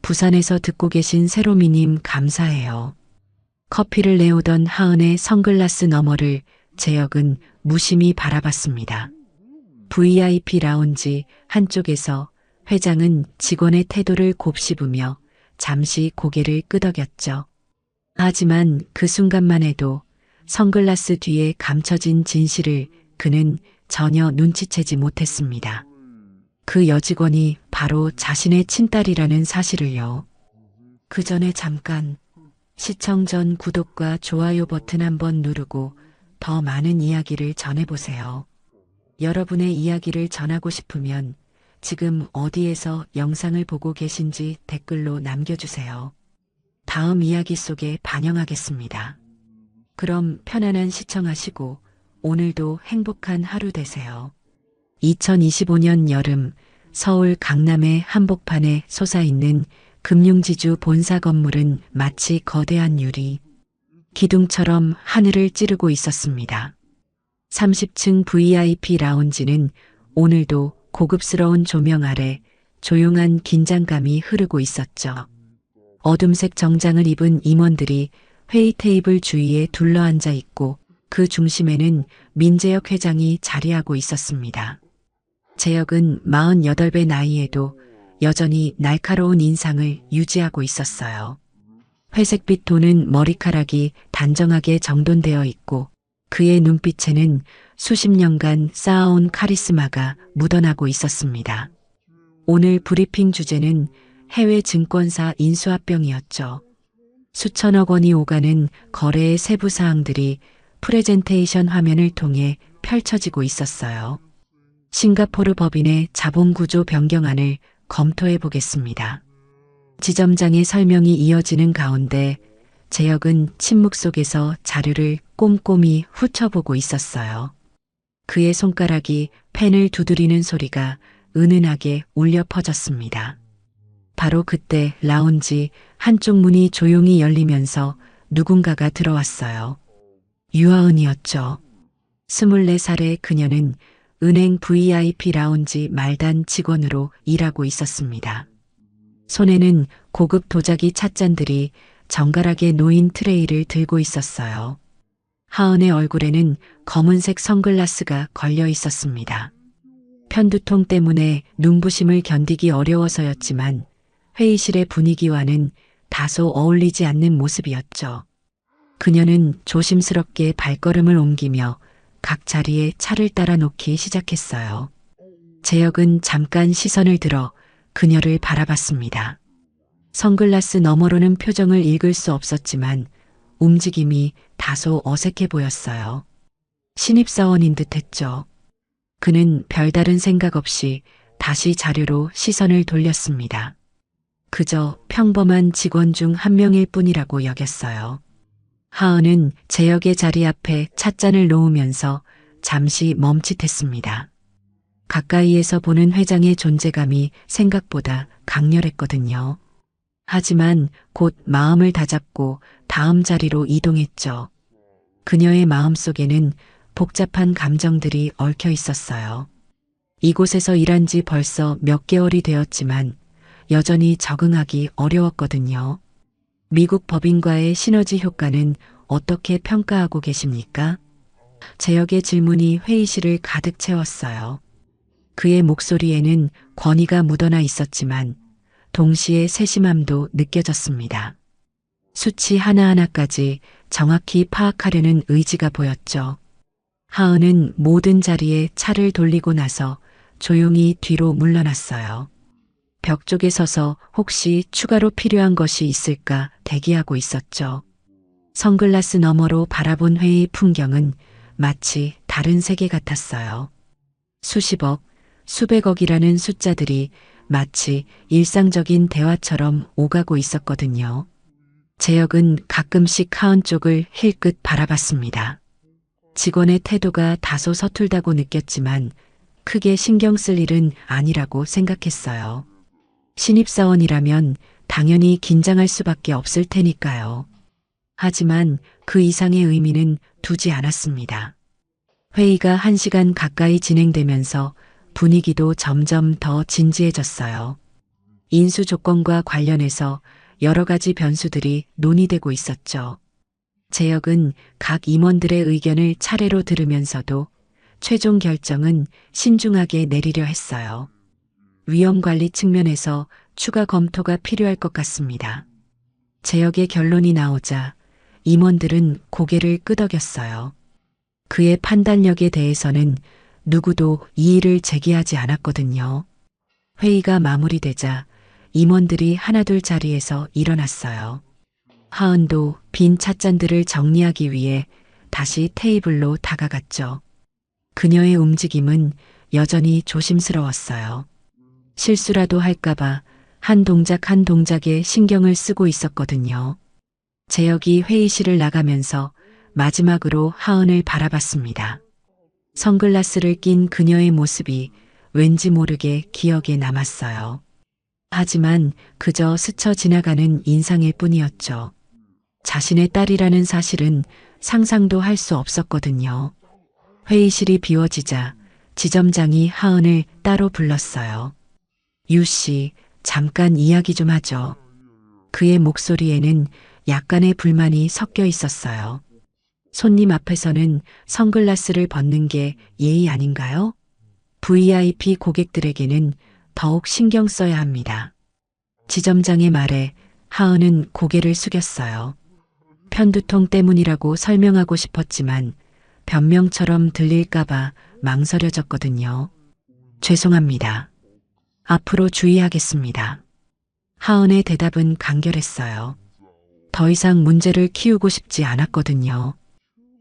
부산에서 듣고 계신 세로미님 감사해요. 커피를 내오던 하은의 선글라스 너머를 재혁은 무심히 바라봤습니다. VIP 라운지 한쪽에서 회장은 직원의 태도를 곱씹으며 잠시 고개를 끄덕였죠. 하지만 그 순간만 해도 선글라스 뒤에 감춰진 진실을 그는 전혀 눈치채지 못했습니다. 그 여직원이 바로 자신의 친딸이라는 사실을요. 그 전에 잠깐 시청 전 구독과 좋아요 버튼 한번 누르고 더 많은 이야기를 전해보세요. 여러분의 이야기를 전하고 싶으면 지금 어디에서 영상을 보고 계신지 댓글로 남겨주세요. 다음 이야기 속에 반영하겠습니다. 그럼 편안한 시청하시고 오늘도 행복한 하루 되세요. 2025년 여름 서울 강남의 한복판에 솟아있는 금융지주 본사 건물은 마치 거대한 유리 기둥처럼 하늘을 찌르고 있었습니다. 30층 VIP 라운지는 오늘도 고급스러운 조명 아래 조용한 긴장감이 흐르고 있었죠. 어둠색 정장을 입은 임원들이 회의 테이블 주위에 둘러앉아 있고 그 중심에는 민재혁 회장이 자리하고 있었습니다. 재혁은 48배 나이에도 여전히 날카로운 인상을 유지하고 있었어요. 회색빛 도는 머리카락이 단정하게 정돈되어 있고 그의 눈빛에는 수십 년간 쌓아온 카리스마가 묻어나고 있었습니다. 오늘 브리핑 주제는 해외 증권사 인수합병이었죠. 수천억 원이 오가는 거래의 세부 사항들이 프레젠테이션 화면을 통해 펼쳐지고 있었어요. 싱가포르 법인의 자본구조 변경안을 검토해 보겠습니다. 지점장의 설명이 이어지는 가운데 재혁은 침묵 속에서 자료를 꼼꼼히 훑어보고 있었어요. 그의 손가락이 펜을 두드리는 소리가 은은하게 울려 퍼졌습니다. 바로 그때 라운지 한쪽 문이 조용히 열리면서 누군가가 들어왔어요. 유아은이었죠. 24살의 그녀는 은행 VIP 라운지 말단 직원으로 일하고 있었습니다. 손에는 고급 도자기 찻잔들이 정갈하게 놓인 트레이를 들고 있었어요. 하은의 얼굴에는 검은색 선글라스가 걸려 있었습니다. 편두통 때문에 눈부심을 견디기 어려워서였지만 회의실의 분위기와는 다소 어울리지 않는 모습이었죠. 그녀는 조심스럽게 발걸음을 옮기며 각 자리에 차를 따라 놓기 시작했어요. 재혁은 잠깐 시선을 들어 그녀를 바라봤습니다. 선글라스 너머로는 표정을 읽을 수 없었지만 움직임이 다소 어색해 보였어요. 신입사원인 듯했죠. 그는 별다른 생각 없이 다시 자료로 시선을 돌렸습니다. 그저 평범한 직원 중 한 명일 뿐이라고 여겼어요. 하은은 재혁의 자리 앞에 찻잔을 놓으면서 잠시 멈칫했습니다. 가까이에서 보는 회장의 존재감이 생각보다 강렬했거든요. 하지만 곧 마음을 다잡고 다음 자리로 이동했죠. 그녀의 마음속에는 복잡한 감정들이 얽혀 있었어요. 이곳에서 일한 지 벌써 몇 개월이 되었지만 여전히 적응하기 어려웠거든요. 미국 법인과의 시너지 효과는 어떻게 평가하고 계십니까? 재혁의 질문이 회의실을 가득 채웠어요. 그의 목소리에는 권위가 묻어나 있었지만 동시에 세심함도 느껴졌습니다. 수치 하나하나까지 정확히 파악하려는 의지가 보였죠. 하은은 모든 자리에 차를 돌리고 나서 조용히 뒤로 물러났어요. 벽 쪽에 서서 혹시 추가로 필요한 것이 있을까 대기하고 있었죠. 선글라스 너머로 바라본 회의 풍경은 마치 다른 세계 같았어요. 수십억, 수백억이라는 숫자들이 마치 일상적인 대화처럼 오가고 있었거든요. 재혁은 가끔씩 하은 쪽을 힐끗 바라봤습니다. 직원의 태도가 다소 서툴다고 느꼈지만 크게 신경 쓸 일은 아니라고 생각했어요. 신입사원이라면 당연히 긴장할 수밖에 없을 테니까요. 하지만 그 이상의 의미는 두지 않았습니다. 회의가 1시간 가까이 진행되면서 분위기도 점점 더 진지해졌어요. 인수 조건과 관련해서 여러 가지 변수들이 논의되고 있었죠. 재혁은 각 임원들의 의견을 차례로 들으면서도 최종 결정은 신중하게 내리려 했어요. 위험 관리 측면에서 추가 검토가 필요할 것 같습니다. 재혁의 결론이 나오자 임원들은 고개를 끄덕였어요. 그의 판단력에 대해서는 누구도 이의를 제기하지 않았거든요. 회의가 마무리되자 임원들이 하나둘 자리에서 일어났어요. 하은도 빈 찻잔들을 정리하기 위해 다시 테이블로 다가갔죠. 그녀의 움직임은 여전히 조심스러웠어요. 실수라도 할까봐 한 동작 한 동작에 신경을 쓰고 있었거든요. 재혁이 회의실을 나가면서 마지막으로 하은을 바라봤습니다. 선글라스를 낀 그녀의 모습이 왠지 모르게 기억에 남았어요. 하지만 그저 스쳐 지나가는 인상일 뿐이었죠. 자신의 딸이라는 사실은 상상도 할 수 없었거든요. 회의실이 비워지자 지점장이 하은을 따로 불렀어요. 유 씨, 잠깐 이야기 좀 하죠. 그의 목소리에는 약간의 불만이 섞여 있었어요. 손님 앞에서는 선글라스를 벗는 게 예의 아닌가요? VIP 고객들에게는 더욱 신경 써야 합니다. 지점장의 말에 하은은 고개를 숙였어요. 편두통 때문이라고 설명하고 싶었지만 변명처럼 들릴까봐 망설여졌거든요. 죄송합니다. 앞으로 주의하겠습니다. 하은의 대답은 간결했어요. 더 이상 문제를 키우고 싶지 않았거든요.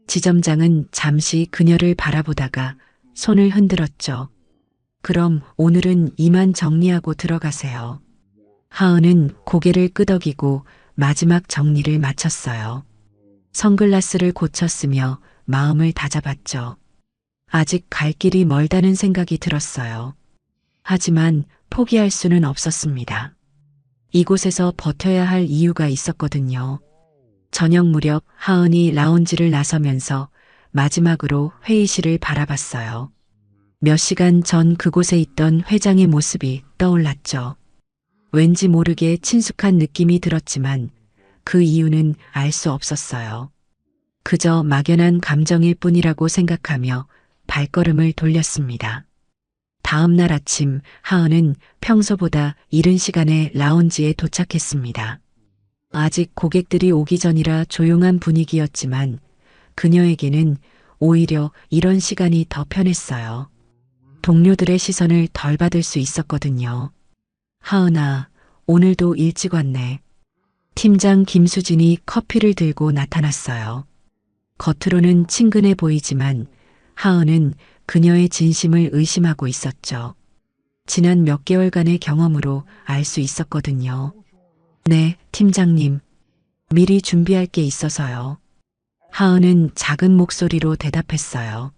지점장은 잠시 그녀를 바라보다가 손을 흔들었죠. 그럼 오늘은 이만 정리하고 들어가세요. 하은은 고개를 끄덕이고 마지막 정리를 마쳤어요. 선글라스를 고쳤으며 마음을 다잡았죠. 아직 갈 길이 멀다는 생각이 들었어요. 하지만 포기할 수는 없었습니다. 이곳에서 버텨야 할 이유가 있었거든요. 저녁 무렵 하은이 라운지를 나서면서 마지막으로 회의실을 바라봤어요. 몇 시간 전 그곳에 있던 회장의 모습이 떠올랐죠. 왠지 모르게 친숙한 느낌이 들었지만 그 이유는 알 수 없었어요. 그저 막연한 감정일 뿐이라고 생각하며 발걸음을 돌렸습니다. 다음 날 아침 하은은 평소보다 이른 시간에 라운지에 도착했습니다. 아직 고객들이 오기 전이라 조용한 분위기였지만 그녀에게는 오히려 이런 시간이 더 편했어요. 동료들의 시선을 덜 받을 수 있었거든요. 하은아, 오늘도 일찍 왔네. 팀장 김수진이 커피를 들고 나타났어요. 겉으로는 친근해 보이지만 하은은 그녀의 진심을 의심하고 있었죠. 지난 몇 개월간의 경험으로 알 수 있었거든요. 네, 팀장님. 미리 준비할 게 있어서요. 하은은 작은 목소리로 대답했어요.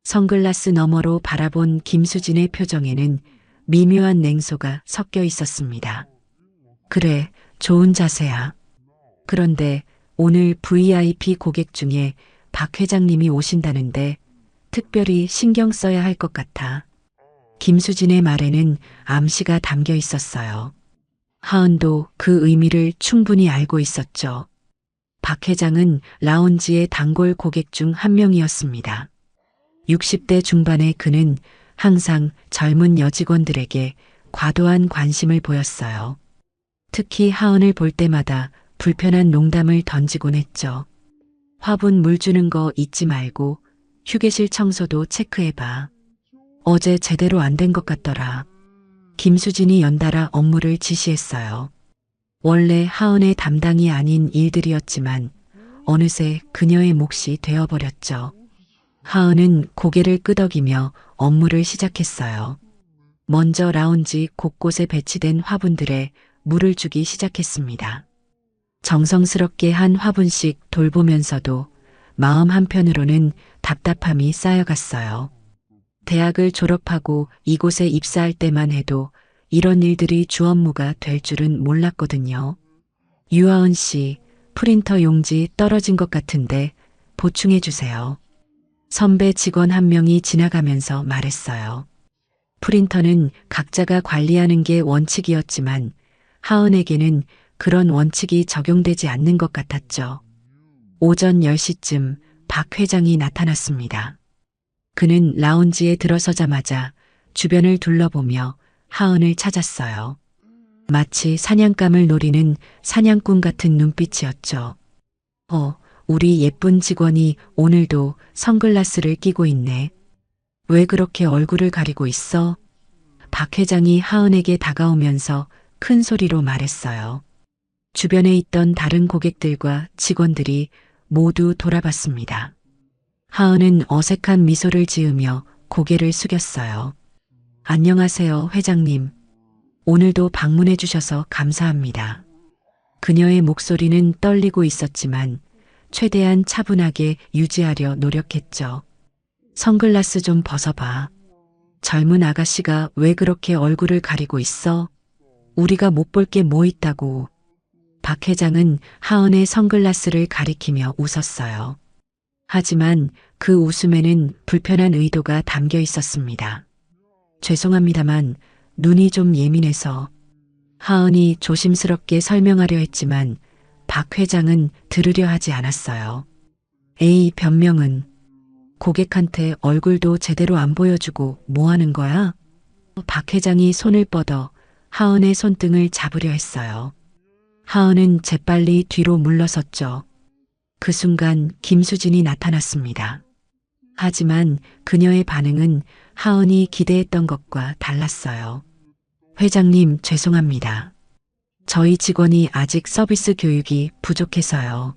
선글라스 너머로 바라본 김수진의 표정에는 미묘한 냉소가 섞여 있었습니다. 그래, 좋은 자세야. 그런데 오늘 VIP 고객 중에 박 회장님이 오신다는데 특별히 신경 써야 할 것 같아. 김수진의 말에는 암시가 담겨 있었어요. 하은도 그 의미를 충분히 알고 있었죠. 박 회장은 라운지의 단골 고객 중 한 명이었습니다. 60대 중반의 그는 항상 젊은 여직원들에게 과도한 관심을 보였어요. 특히 하은을 볼 때마다 불편한 농담을 던지곤 했죠. 화분 물 주는 거 잊지 말고 휴게실 청소도 체크해봐. 어제 제대로 안 된 것 같더라. 김수진이 연달아 업무를 지시했어요. 원래 하은의 담당이 아닌 일들이었지만 어느새 그녀의 몫이 되어버렸죠. 하은은 고개를 끄덕이며 업무를 시작했어요. 먼저 라운지 곳곳에 배치된 화분들에 물을 주기 시작했습니다. 정성스럽게 한 화분씩 돌보면서도 마음 한편으로는 답답함이 쌓여갔어요. 대학을 졸업하고 이곳에 입사할 때만 해도 이런 일들이 주 업무가 될 줄은 몰랐거든요. 유하은 씨, 프린터 용지 떨어진 것 같은데 보충해 주세요. 선배 직원 한 명이 지나가면서 말했어요. 프린터는 각자가 관리하는 게 원칙이었지만 하은에게는 그런 원칙이 적용되지 않는 것 같았죠. 오전 10시쯤 박 회장이 나타났습니다. 그는 라운지에 들어서자마자 주변을 둘러보며 하은을 찾았어요. 마치 사냥감을 노리는 사냥꾼 같은 눈빛이었죠. 우리 예쁜 직원이 오늘도 선글라스를 끼고 있네. 왜 그렇게 얼굴을 가리고 있어? 박 회장이 하은에게 다가오면서 큰 소리로 말했어요. 주변에 있던 다른 고객들과 직원들이 모두 돌아봤습니다. 하은은 어색한 미소를 지으며 고개를 숙였어요. 안녕하세요, 회장님. 오늘도 방문해 주셔서 감사합니다. 그녀의 목소리는 떨리고 있었지만 최대한 차분하게 유지하려 노력했죠. 선글라스 좀 벗어봐. 젊은 아가씨가 왜 그렇게 얼굴을 가리고 있어? 우리가 못 볼 게 뭐 있다고. 박 회장은 하은의 선글라스를 가리키며 웃었어요. 하지만 그 웃음에는 불편한 의도가 담겨 있었습니다. 죄송합니다만 눈이 좀 예민해서. 하은이 조심스럽게 설명하려 했지만 박 회장은 들으려 하지 않았어요. 에이, 변명은. 고객한테 얼굴도 제대로 안 보여주고 뭐 하는 거야? 박 회장이 손을 뻗어 하은의 손등을 잡으려 했어요. 하은은 재빨리 뒤로 물러섰죠. 그 순간 김수진이 나타났습니다. 하지만 그녀의 반응은 하은이 기대했던 것과 달랐어요. 회장님, 죄송합니다. 저희 직원이 아직 서비스 교육이 부족해서요.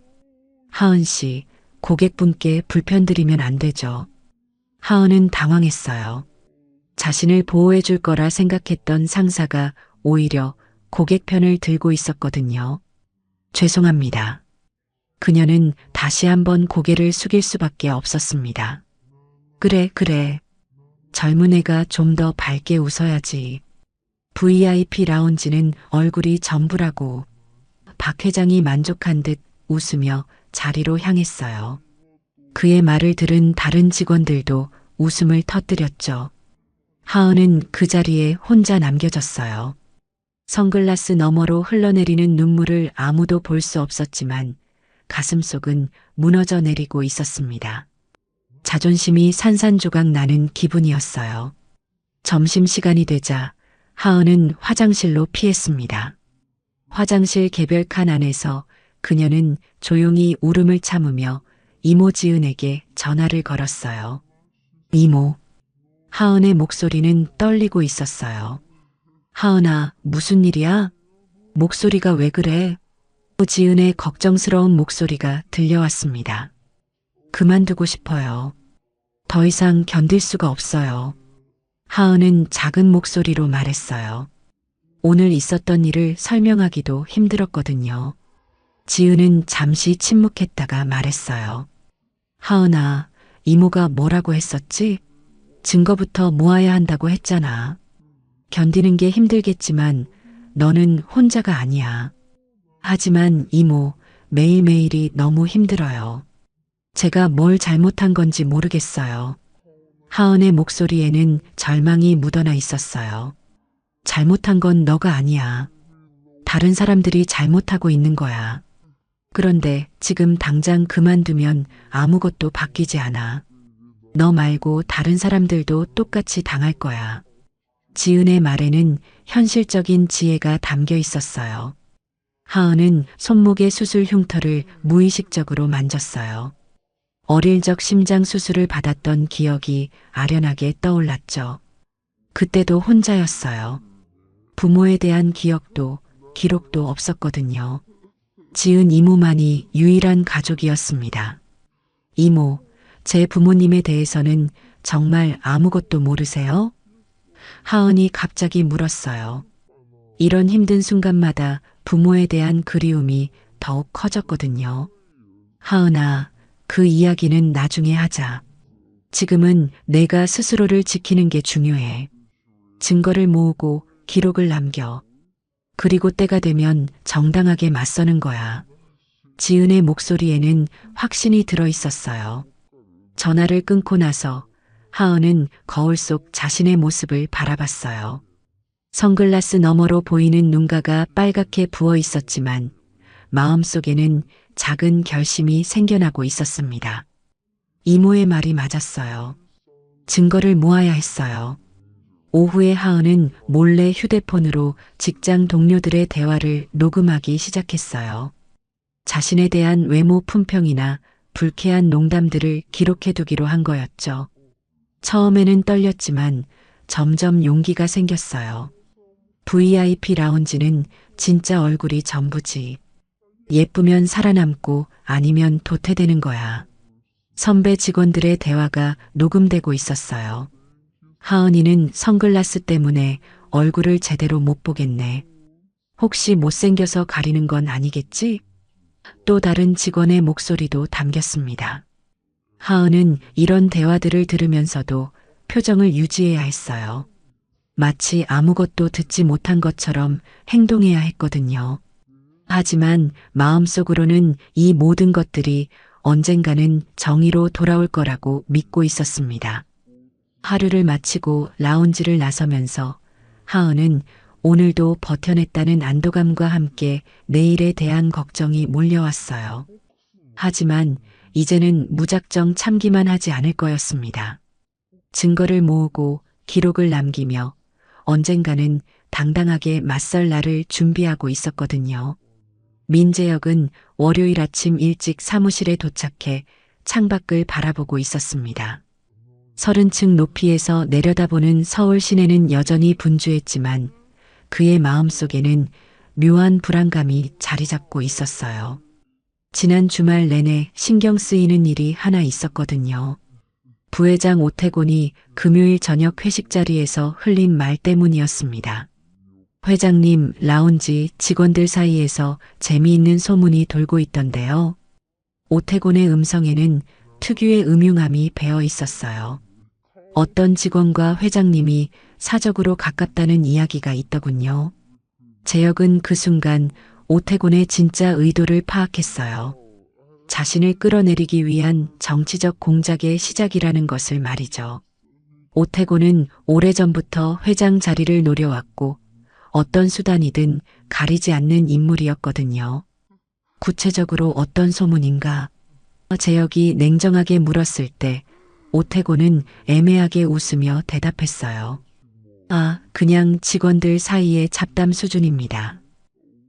하은 씨, 고객분께 불편 드리면 안 되죠. 하은은 당황했어요. 자신을 보호해 줄 거라 생각했던 상사가 오히려 고객 편을 들고 있었거든요. 죄송합니다. 그녀는 다시 한번 고개를 숙일 수밖에 없었습니다. 그래. 젊은 애가 좀 더 밝게 웃어야지. VIP 라운지는 얼굴이 전부라고. 박 회장이 만족한 듯 웃으며 자리로 향했어요. 그의 말을 들은 다른 직원들도 웃음을 터뜨렸죠. 하은은 그 자리에 혼자 남겨졌어요. 선글라스 너머로 흘러내리는 눈물을 아무도 볼 수 없었지만 가슴속은 무너져 내리고 있었습니다. 자존심이 산산조각 나는 기분이었어요. 점심시간이 되자 하은은 화장실로 피했습니다. 화장실 개별 칸 안에서 그녀는 조용히 울음을 참으며 이모 지은에게 전화를 걸었어요. 이모. 하은의 목소리는 떨리고 있었어요. 하은아, 무슨 일이야? 목소리가 왜 그래? 지은의 걱정스러운 목소리가 들려왔습니다. 그만두고 싶어요. 더 이상 견딜 수가 없어요. 하은은 작은 목소리로 말했어요. 오늘 있었던 일을 설명하기도 힘들었거든요. 지은은 잠시 침묵했다가 말했어요. 하은아, 이모가 뭐라고 했었지? 증거부터 모아야 한다고 했잖아. 견디는 게 힘들겠지만 너는 혼자가 아니야. 하지만 이모, 매일매일이 너무 힘들어요. 제가 뭘 잘못한 건지 모르겠어요. 하은의 목소리에는 절망이 묻어나 있었어요. 잘못한 건 너가 아니야. 다른 사람들이 잘못하고 있는 거야. 그런데 지금 당장 그만두면 아무것도 바뀌지 않아. 너 말고 다른 사람들도 똑같이 당할 거야. 지은의 말에는 현실적인 지혜가 담겨 있었어요. 하은은 손목의 수술 흉터를 무의식적으로 만졌어요. 어릴 적 심장 수술을 받았던 기억이 아련하게 떠올랐죠. 그때도 혼자였어요. 부모에 대한 기억도 기록도 없었거든요. 지은 이모만이 유일한 가족이었습니다. 이모, 제 부모님에 대해서는 정말 아무것도 모르세요? 하은이 갑자기 물었어요. 이런 힘든 순간마다 부모에 대한 그리움이 더욱 커졌거든요. 하은아, 그 이야기는 나중에 하자. 지금은 내가 스스로를 지키는 게 중요해. 증거를 모으고 기록을 남겨. 그리고 때가 되면 정당하게 맞서는 거야. 지은의 목소리에는 확신이 들어 있었어요. 전화를 끊고 나서 하은은 거울 속 자신의 모습을 바라봤어요. 선글라스 너머로 보이는 눈가가 빨갛게 부어 있었지만 마음속에는 작은 결심이 생겨나고 있었습니다. 이모의 말이 맞았어요. 증거를 모아야 했어요. 오후에 하은은 몰래 휴대폰으로 직장 동료들의 대화를 녹음하기 시작했어요. 자신에 대한 외모 품평이나 불쾌한 농담들을 기록해두기로 한 거였죠. 처음에는 떨렸지만 점점 용기가 생겼어요. VIP 라운지는 진짜 얼굴이 전부지. 예쁘면 살아남고 아니면 도태되는 거야. 선배 직원들의 대화가 녹음되고 있었어요. 하은이는 선글라스 때문에 얼굴을 제대로 못 보겠네. 혹시 못생겨서 가리는 건 아니겠지? 또 다른 직원의 목소리도 담겼습니다. 하은은 이런 대화들을 들으면서도 표정을 유지해야 했어요. 마치 아무것도 듣지 못한 것처럼 행동해야 했거든요. 하지만 마음속으로는 이 모든 것들이 언젠가는 정의로 돌아올 거라고 믿고 있었습니다. 하루를 마치고 라운지를 나서면서 하은은 오늘도 버텨냈다는 안도감과 함께 내일에 대한 걱정이 몰려왔어요. 하지만 이제는 무작정 참기만 하지 않을 거였습니다. 증거를 모으고 기록을 남기며 언젠가는 당당하게 맞설 날을 준비하고 있었거든요. 민재혁은 월요일 아침 일찍 사무실에 도착해 창밖을 바라보고 있었습니다. 30층 높이에서 내려다보는 서울 시내는 여전히 분주했지만 그의 마음속에는 묘한 불안감이 자리 잡고 있었어요. 지난 주말 내내 신경 쓰이는 일이 하나 있었거든요. 부회장 오태곤이 금요일 저녁 회식 자리에서 흘린 말 때문이었습니다. 회장님, 라운지 직원들 사이에서 재미있는 소문이 돌고 있던데요. 오태곤의 음성에는 특유의 음흉함이 배어 있었어요. 어떤 직원과 회장님이 사적으로 가깝다는 이야기가 있더군요. 재혁은 그 순간 오태곤의 진짜 의도를 파악했어요. 자신을 끌어내리기 위한 정치적 공작의 시작이라는 것을 말이죠. 오태곤은 오래전부터 회장 자리를 노려왔고 어떤 수단이든 가리지 않는 인물이었거든요. 구체적으로 어떤 소문인가? 재혁이 냉정하게 물었을 때 오태곤은 애매하게 웃으며 대답했어요. 아, 그냥 직원들 사이의 잡담 수준입니다.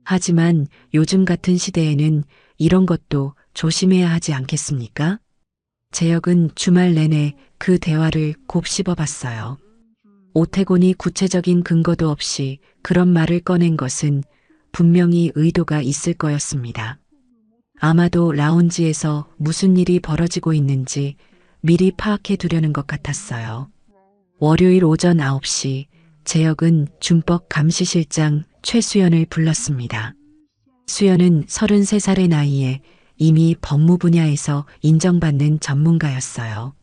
하지만 요즘 같은 시대에는 이런 것도 조심해야 하지 않겠습니까? 재혁은 주말 내내 그 대화를 곱씹어 봤어요. 오태곤이 구체적인 근거도 없이 그런 말을 꺼낸 것은 분명히 의도가 있을 거였습니다. 아마도 라운지에서 무슨 일이 벌어지고 있는지 미리 파악해 두려는 것 같았어요. 월요일 오전 9시 재혁은 준법 감시실장 최수연을 불렀습니다. 수연은 33살의 나이에 이미 법무 분야에서 인정받는 전문가였어요.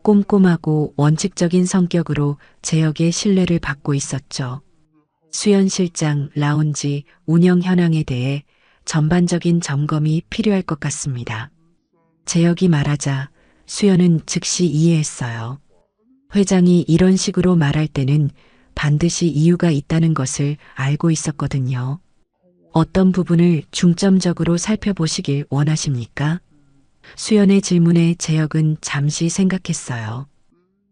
꼼꼼하고 원칙적인 성격으로 재혁의 신뢰를 받고 있었죠. 수연 실장 라운지 운영 현황에 대해 전반적인 점검이 필요할 것 같습니다. 재혁이 말하자 수연은 즉시 이해했어요. 회장이 이런 식으로 말할 때는 반드시 이유가 있다는 것을 알고 있었거든요. 어떤 부분을 중점적으로 살펴보시길 원하십니까? 수연의 질문에 재혁은 잠시 생각했어요.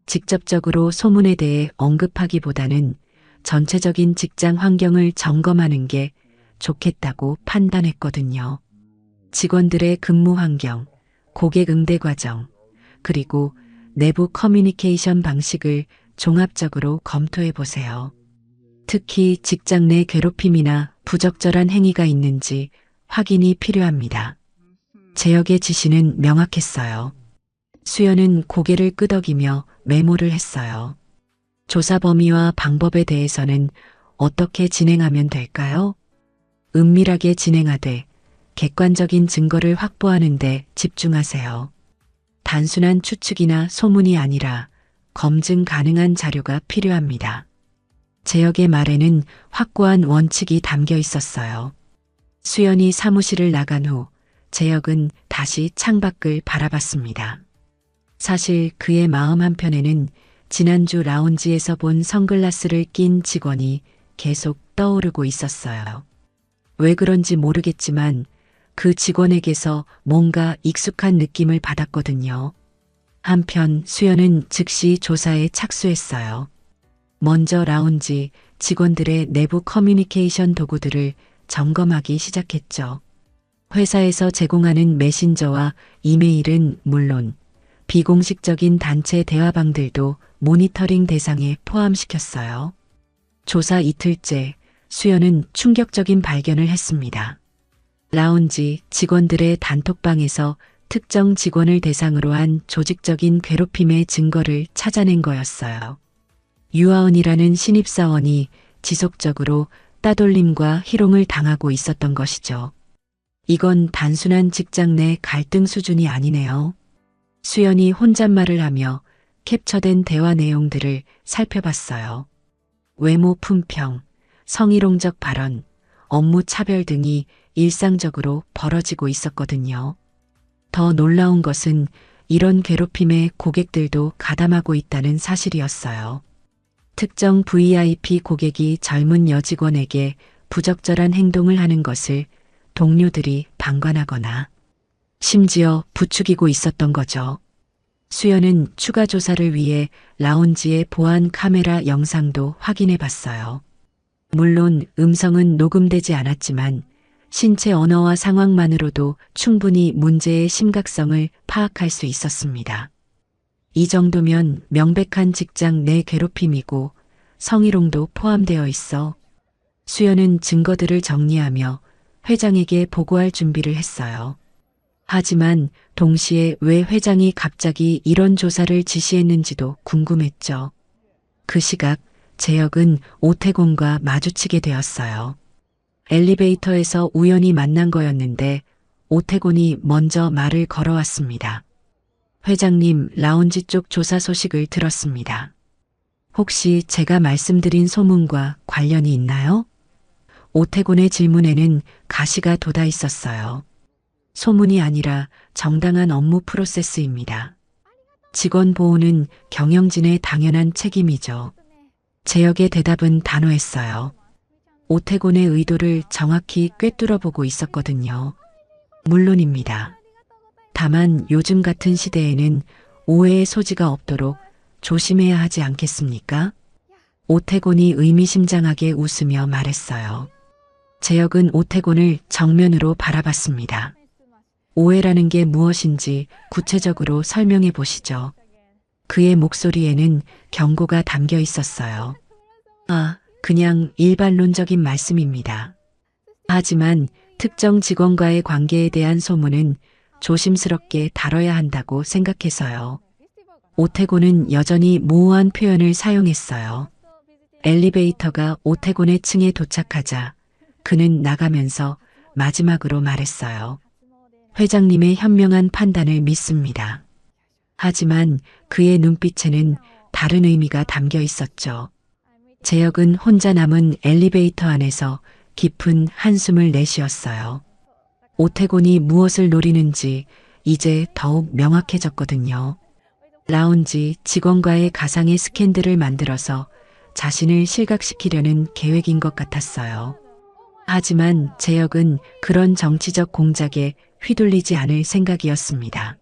직접적으로 소문에 대해 언급하기보다는 전체적인 직장 환경을 점검하는 게 좋겠다고 판단했거든요. 직원들의 근무 환경, 고객 응대 과정, 그리고 내부 커뮤니케이션 방식을 종합적으로 검토해 보세요. 특히 직장 내 괴롭힘이나 부적절한 행위가 있는지 확인이 필요합니다. 재혁의 지시는 명확했어요. 수연은 고개를 끄덕이며 메모를 했어요. 조사 범위와 방법에 대해서는 어떻게 진행하면 될까요? 은밀하게 진행하되 객관적인 증거를 확보하는 데 집중하세요. 단순한 추측이나 소문이 아니라 검증 가능한 자료가 필요합니다. 재혁의 말에는 확고한 원칙이 담겨 있었어요. 수연이 사무실을 나간 후 재혁은 다시 창밖을 바라봤습니다. 사실 그의 마음 한편에는 지난주 라운지에서 본 선글라스를 낀 직원이 계속 떠오르고 있었어요. 왜 그런지 모르겠지만 그 직원에게서 뭔가 익숙한 느낌을 받았거든요. 한편 수연은 즉시 조사에 착수했어요. 먼저 라운지 직원들의 내부 커뮤니케이션 도구들을 점검하기 시작했죠. 회사에서 제공하는 메신저와 이메일은 물론 비공식적인 단체 대화방들도 모니터링 대상에 포함시켰어요. 조사 이틀째 수연은 충격적인 발견을 했습니다. 라운지 직원들의 단톡방에서 특정 직원을 대상으로 한 조직적인 괴롭힘의 증거를 찾아낸 거였어요. 유아은이라는 신입사원이 지속적으로 따돌림과 희롱을 당하고 있었던 것이죠. 이건 단순한 직장 내 갈등 수준이 아니네요. 수연이 혼잣말을 하며 캡처된 대화 내용들을 살펴봤어요. 외모 품평, 성희롱적 발언, 업무 차별 등이 일상적으로 벌어지고 있었거든요. 더 놀라운 것은 이런 괴롭힘에 고객들도 가담하고 있다는 사실이었어요. 특정 VIP 고객이 젊은 여직원에게 부적절한 행동을 하는 것을 동료들이 방관하거나 심지어 부추기고 있었던 거죠. 수연은 추가 조사를 위해 라운지의 보안 카메라 영상도 확인해 봤어요. 물론 음성은 녹음되지 않았지만 신체 언어와 상황만으로도 충분히 문제의 심각성을 파악할 수 있었습니다. 이 정도면 명백한 직장 내 괴롭힘이고 성희롱도 포함되어 있어 수연은 증거들을 정리하며 회장에게 보고할 준비를 했어요. 하지만 동시에 왜 회장이 갑자기 이런 조사를 지시했는지도 궁금했죠. 그 시각 재혁은 오태곤과 마주치게 되었어요. 엘리베이터에서 우연히 만난 거였는데 오태곤이 먼저 말을 걸어왔습니다. 회장님, 라운지 쪽 조사 소식을 들었습니다. 혹시 제가 말씀드린 소문과 관련이 있나요? 오태곤의 질문에는 가시가 돋아 있었어요. 소문이 아니라 정당한 업무 프로세스입니다. 직원 보호는 경영진의 당연한 책임이죠. 재혁의 대답은 단호했어요. 오태곤의 의도를 정확히 꿰뚫어 보고 있었거든요. 물론입니다. 다만 요즘 같은 시대에는 오해의 소지가 없도록 조심해야 하지 않겠습니까? 오태곤이 의미심장하게 웃으며 말했어요. 재혁은 오태곤을 정면으로 바라봤습니다. 오해라는 게 무엇인지 구체적으로 설명해 보시죠. 그의 목소리에는 경고가 담겨 있었어요. 그냥 일반론적인 말씀입니다. 하지만 특정 직원과의 관계에 대한 소문은 조심스럽게 다뤄야 한다고 생각해서요. 오태곤은 여전히 모호한 표현을 사용했어요. 엘리베이터가 오태곤의 층에 도착하자 그는 나가면서 마지막으로 말했어요. 회장님의 현명한 판단을 믿습니다. 하지만 그의 눈빛에는 다른 의미가 담겨 있었죠. 재혁은 혼자 남은 엘리베이터 안에서 깊은 한숨을 내쉬었어요. 오태곤이 무엇을 노리는지 이제 더욱 명확해졌거든요. 라운지 직원과의 가상의 스캔들을 만들어서 자신을 실각시키려는 계획인 것 같았어요. 하지만 재혁은 그런 정치적 공작에 휘둘리지 않을 생각이었습니다.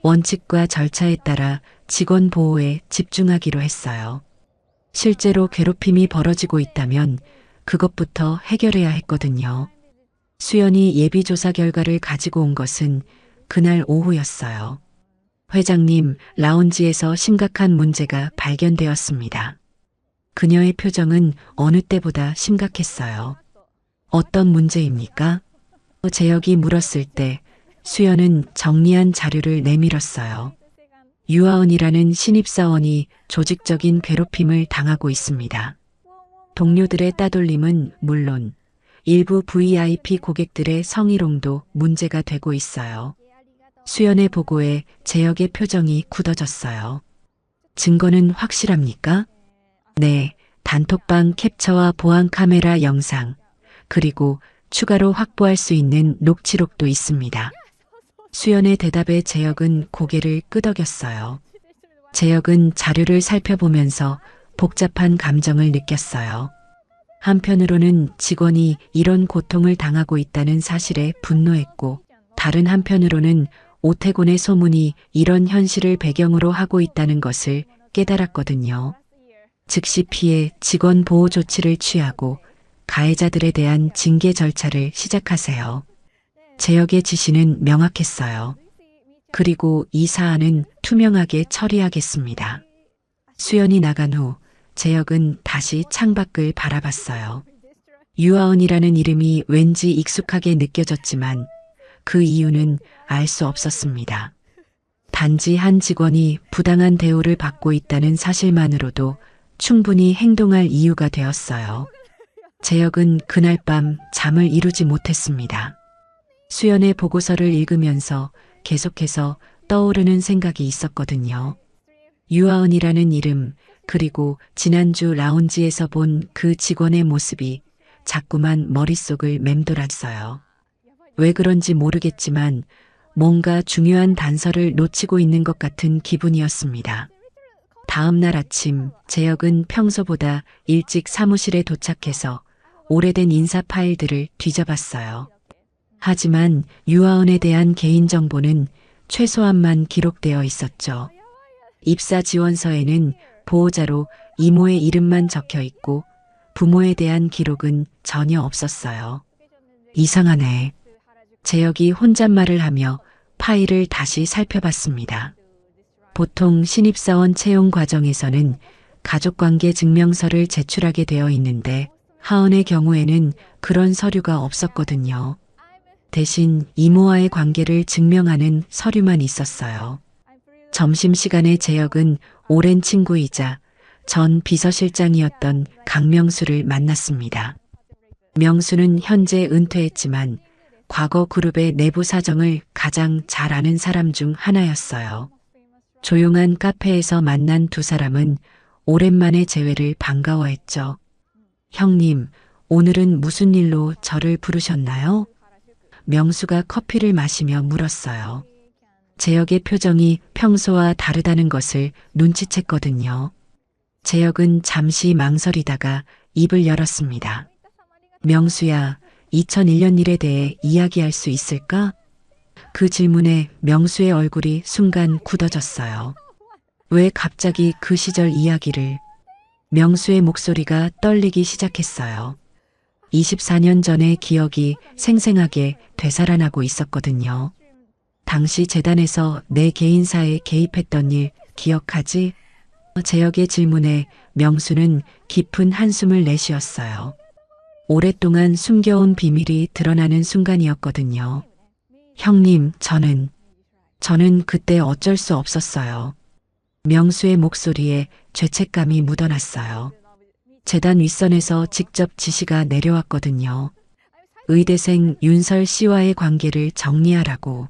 원칙과 절차에 따라 직원 보호에 집중하기로 했어요. 실제로 괴롭힘이 벌어지고 있다면 그것부터 해결해야 했거든요. 수연이 예비조사 결과를 가지고 온 것은 그날 오후였어요. 회장님, 라운지에서 심각한 문제가 발견되었습니다. 그녀의 표정은 어느 때보다 심각했어요. 어떤 문제입니까? 재혁이 물었을 때 수연은 정리한 자료를 내밀었어요. 유아은이라는 신입사원이 조직적인 괴롭힘을 당하고 있습니다. 동료들의 따돌림은 물론 일부 VIP 고객들의 성희롱도 문제가 되고 있어요. 수연의 보고에 재혁의 표정이 굳어졌어요. 증거는 확실합니까? 네, 단톡방 캡처와 보안 카메라 영상, 그리고 추가로 확보할 수 있는 녹취록도 있습니다. 수연의 대답에 재혁은 고개를 끄덕였어요. 재혁은 자료를 살펴보면서 복잡한 감정을 느꼈어요. 한편으로는 직원이 이런 고통을 당하고 있다는 사실에 분노했고, 다른 한편으로는 오태곤의 소문이 이런 현실을 배경으로 하고 있다는 것을 깨달았거든요. 즉시 피해 직원 보호 조치를 취하고 가해자들에 대한 징계 절차를 시작하세요. 재혁의 지시는 명확했어요. 그리고 이 사안은 투명하게 처리하겠습니다. 수연이 나간 후 재혁은 다시 창밖을 바라봤어요. 유아은이라는 이름이 왠지 익숙하게 느껴졌지만 그 이유는 알 수 없었습니다. 단지 한 직원이 부당한 대우를 받고 있다는 사실만으로도 충분히 행동할 이유가 되었어요. 재혁은 그날 밤 잠을 이루지 못했습니다. 수연의 보고서를 읽으면서 계속해서 떠오르는 생각이 있었거든요. 유아은이라는 이름, 그리고 지난주 라운지에서 본 그 직원의 모습이 자꾸만 머릿속을 맴돌았어요. 왜 그런지 모르겠지만 뭔가 중요한 단서를 놓치고 있는 것 같은 기분이었습니다. 다음 날 아침 재혁은 평소보다 일찍 사무실에 도착해서 오래된 인사 파일들을 뒤져봤어요. 하지만 유아은에 대한 개인정보는 최소한만 기록되어 있었죠. 입사 지원서에는 보호자로 이모의 이름만 적혀 있고 부모에 대한 기록은 전혀 없었어요. 이상하네. 재혁이 혼잣말을 하며 파일을 다시 살펴봤습니다. 보통 신입사원 채용 과정에서는 가족관계 증명서를 제출하게 되어 있는데 하은의 경우에는 그런 서류가 없었거든요. 대신 이모와의 관계를 증명하는 서류만 있었어요. 점심시간에 재혁은 오랜 친구이자 전 비서실장이었던 강명수를 만났습니다. 명수는 현재 은퇴했지만 과거 그룹의 내부 사정을 가장 잘 아는 사람 중 하나였어요. 조용한 카페에서 만난 두 사람은 오랜만에 재회를 반가워했죠. 형님, 오늘은 무슨 일로 저를 부르셨나요? 명수가 커피를 마시며 물었어요. 재혁의 표정이 평소와 다르다는 것을 눈치챘거든요. 재혁은 잠시 망설이다가 입을 열었습니다. 명수야, 2001년 일에 대해 이야기할 수 있을까? 그 질문에 명수의 얼굴이 순간 굳어졌어요. 왜 갑자기 그 시절 이야기를? 명수의 목소리가 떨리기 시작했어요. 24년 전의 기억이 생생하게 되살아나고 있었거든요. 당시 재단에서 내 개인사에 개입했던 일 기억하지? 재혁의 질문에 명수는 깊은 한숨을 내쉬었어요. 오랫동안 숨겨온 비밀이 드러나는 순간이었거든요. 형님, 저는 그때 어쩔 수 없었어요. 명수의 목소리에 죄책감이 묻어났어요. 재단 윗선에서 직접 지시가 내려왔거든요. 의대생 윤설 씨와의 관계를 정리하라고.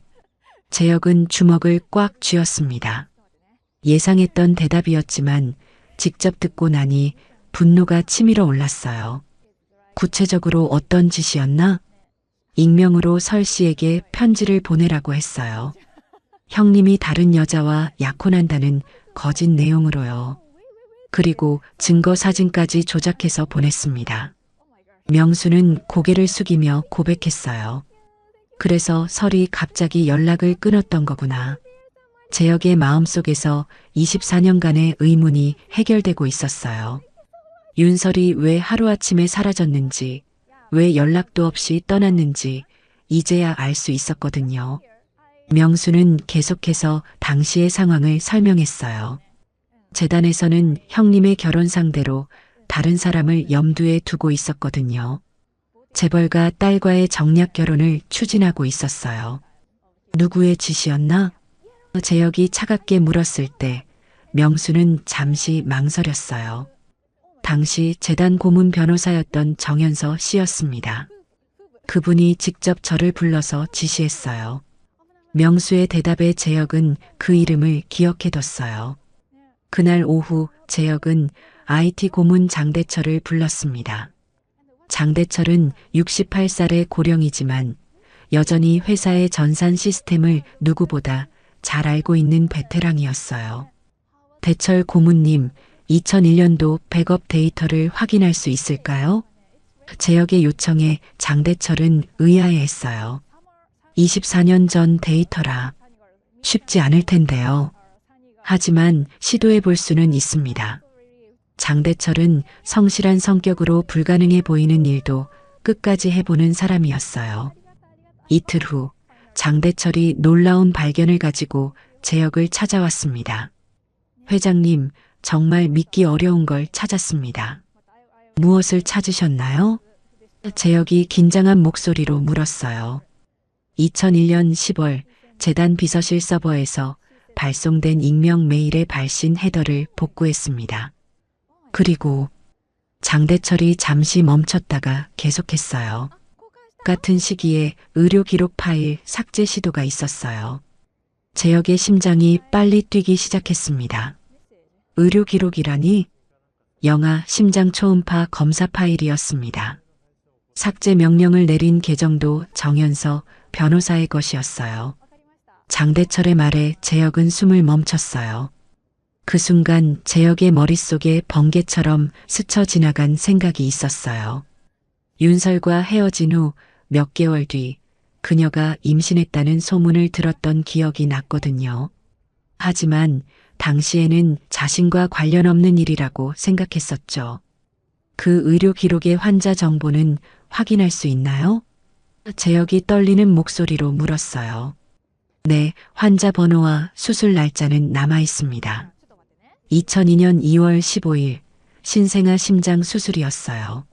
재혁은 주먹을 꽉 쥐었습니다. 예상했던 대답이었지만 직접 듣고 나니 분노가 치밀어 올랐어요. 구체적으로 어떤 짓이었나? 익명으로 설 씨에게 편지를 보내라고 했어요. 형님이 다른 여자와 약혼한다는 거짓 내용으로요. 그리고 증거 사진까지 조작해서 보냈습니다. 명수는 고개를 숙이며 고백했어요. 그래서 설이 갑자기 연락을 끊었던 거구나. 재혁의 마음속에서 24년간의 의문이 해결되고 있었어요. 윤설이 왜 하루아침에 사라졌는지, 왜 연락도 없이 떠났는지 이제야 알 수 있었거든요. 명수는 계속해서 당시의 상황을 설명했어요. 재단에서는 형님의 결혼 상대로 다른 사람을 염두에 두고 있었거든요. 재벌가 딸과의 정략 결혼을 추진하고 있었어요. 누구의 짓이었나? 재혁이 차갑게 물었을 때 명수는 잠시 망설였어요. 당시 재단 고문 변호사였던 정현서 씨였습니다. 그분이 직접 저를 불러서 지시했어요. 명수의 대답에 재혁은 그 이름을 기억해뒀어요. 그날 오후 재혁은 IT 고문 장대철을 불렀습니다. 장대철은 68살의 고령이지만 여전히 회사의 전산 시스템을 누구보다 잘 알고 있는 베테랑이었어요. 대철 고문님, 2001년도 백업 데이터를 확인할 수 있을까요? 재혁의 요청에 장대철은 의아해했어요. 24년 전 데이터라 쉽지 않을 텐데요. 하지만 시도해 볼 수는 있습니다. 장대철은 성실한 성격으로 불가능해 보이는 일도 끝까지 해보는 사람이었어요. 이틀 후 장대철이 놀라운 발견을 가지고 재혁을 찾아왔습니다. 회장님, 정말 믿기 어려운 걸 찾았습니다. 무엇을 찾으셨나요? 재혁이 긴장한 목소리로 물었어요. 2001년 10월 재단 비서실 서버에서 발송된 익명 메일의 발신 헤더를 복구했습니다. 그리고 장대철이 잠시 멈췄다가 계속했어요. 같은 시기에 의료 기록 파일 삭제 시도가 있었어요. 재혁의 심장이 빨리 뛰기 시작했습니다. 의료 기록이라니? 영아 심장 초음파 검사 파일이었습니다. 삭제 명령을 내린 계정도 정연서 변호사의 것이었어요. 장대철의 말에 재혁은 숨을 멈췄어요. 그 순간 재혁의 머릿속에 번개처럼 스쳐 지나간 생각이 있었어요. 윤설과 헤어진 후 몇 개월 뒤 그녀가 임신했다는 소문을 들었던 기억이 났거든요. 하지만 당시에는 자신과 관련 없는 일이라고 생각했었죠. 그 의료 기록의 환자 정보는 확인할 수 있나요? 재혁이 떨리는 목소리로 물었어요. 네, 환자 번호와 수술 날짜는 남아 있습니다. 2002년 2월 15일 신생아 심장 수술이었어요.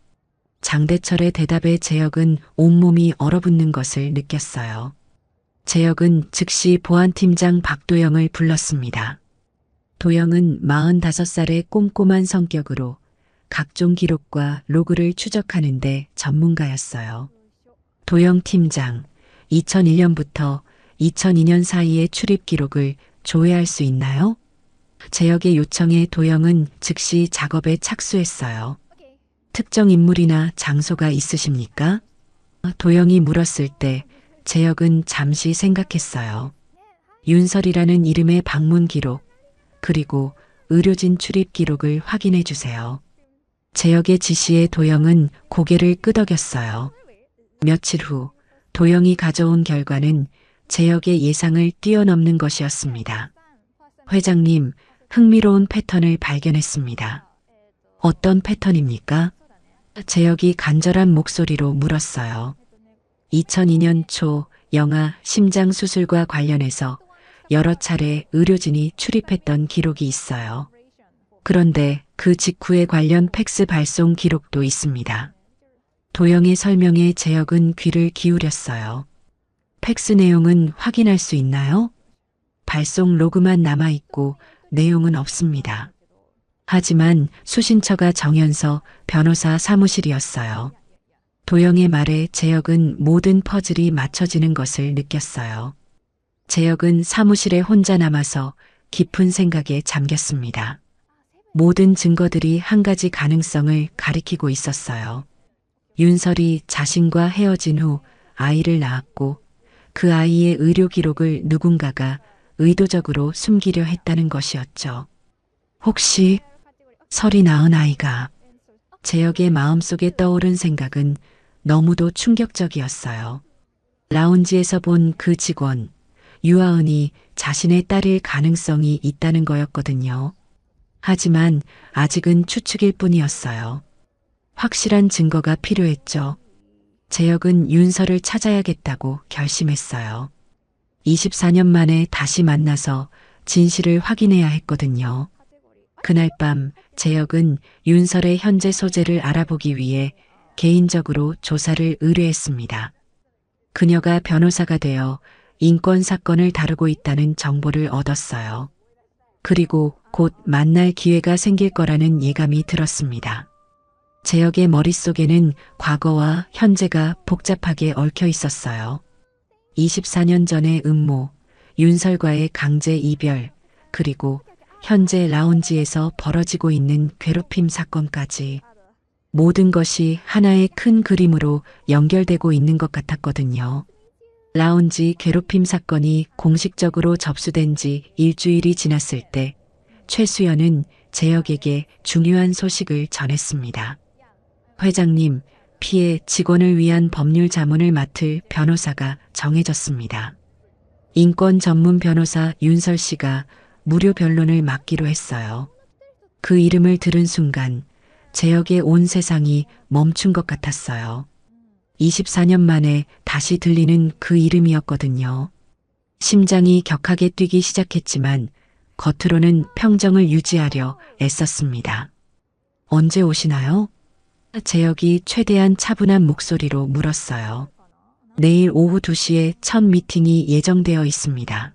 장대철의 대답에 재혁은 온몸이 얼어붙는 것을 느꼈어요. 재혁은 즉시 보안팀장 박도영을 불렀습니다. 도영은 45살의 꼼꼼한 성격으로 각종 기록과 로그를 추적하는데 전문가였어요. 도영 팀장, 2001년부터 2002년 사이의 출입 기록을 조회할 수 있나요? 재혁의 요청에 도영은 즉시 작업에 착수했어요. 특정 인물이나 장소가 있으십니까? 도영이 물었을 때 재혁은 잠시 생각했어요. 윤설이라는 이름의 방문 기록, 그리고 의료진 출입 기록을 확인해 주세요. 재혁의 지시에 도영은 고개를 끄덕였어요. 며칠 후 도영이 가져온 결과는 재혁의 예상을 뛰어넘는 것이었습니다. 회장님, 흥미로운 패턴을 발견했습니다. 어떤 패턴입니까? 재혁이 간절한 목소리로 물었어요. 2002년 초 영아 심장 수술과 관련해서 여러 차례 의료진이 출입했던 기록이 있어요. 그런데 그 직후에 관련 팩스 발송 기록도 있습니다. 도영의 설명에 재혁은 귀를 기울였어요. 팩스 내용은 확인할 수 있나요? 발송 로그만 남아있고 내용은 없습니다. 하지만 수신처가 정연서 변호사 사무실이었어요. 도영의 말에 재혁은 모든 퍼즐이 맞춰지는 것을 느꼈어요. 재혁은 사무실에 혼자 남아서 깊은 생각에 잠겼습니다. 모든 증거들이 한 가지 가능성을 가리키고 있었어요. 윤설이 자신과 헤어진 후 아이를 낳았고 그 아이의 의료 기록을 누군가가 의도적으로 숨기려 했다는 것이었죠. 혹시 설이 낳은 아이가... 재혁의 마음속에 떠오른 생각은 너무도 충격적이었어요. 라운지에서 본 그 직원, 유아은이 자신의 딸일 가능성이 있다는 거였거든요. 하지만 아직은 추측일 뿐이었어요. 확실한 증거가 필요했죠. 재혁은 윤설을 찾아야겠다고 결심했어요. 24년 만에 다시 만나서 진실을 확인해야 했거든요. 그날 밤 재혁은 윤설의 현재 소재를 알아보기 위해 개인적으로 조사를 의뢰했습니다. 그녀가 변호사가 되어 인권 사건을 다루고 있다는 정보를 얻었어요. 그리고 곧 만날 기회가 생길 거라는 예감이 들었습니다. 재혁의 머릿속에는 과거와 현재가 복잡하게 얽혀 있었어요. 24년 전의 음모, 윤설과의 강제 이별, 그리고 현재 라운지에서 벌어지고 있는 괴롭힘 사건까지 모든 것이 하나의 큰 그림으로 연결되고 있는 것 같았거든요. 라운지 괴롭힘 사건이 공식적으로 접수된 지 일주일이 지났을 때 최수연은 재혁에게 중요한 소식을 전했습니다. 회장님, 피해 직원을 위한 법률 자문을 맡을 변호사가 정해졌습니다. 인권 전문 변호사 윤설 씨가 무료 변론을 맡기로 했어요. 그 이름을 들은 순간 재혁의 온 세상이 멈춘 것 같았어요. 24년 만에 다시 들리는 그 이름이었거든요. 심장이 격하게 뛰기 시작했지만 겉으로는 평정을 유지하려 애썼습니다. 언제 오시나요? 재혁이 최대한 차분한 목소리로 물었어요. 내일 오후 2시에 첫 미팅이 예정되어 있습니다.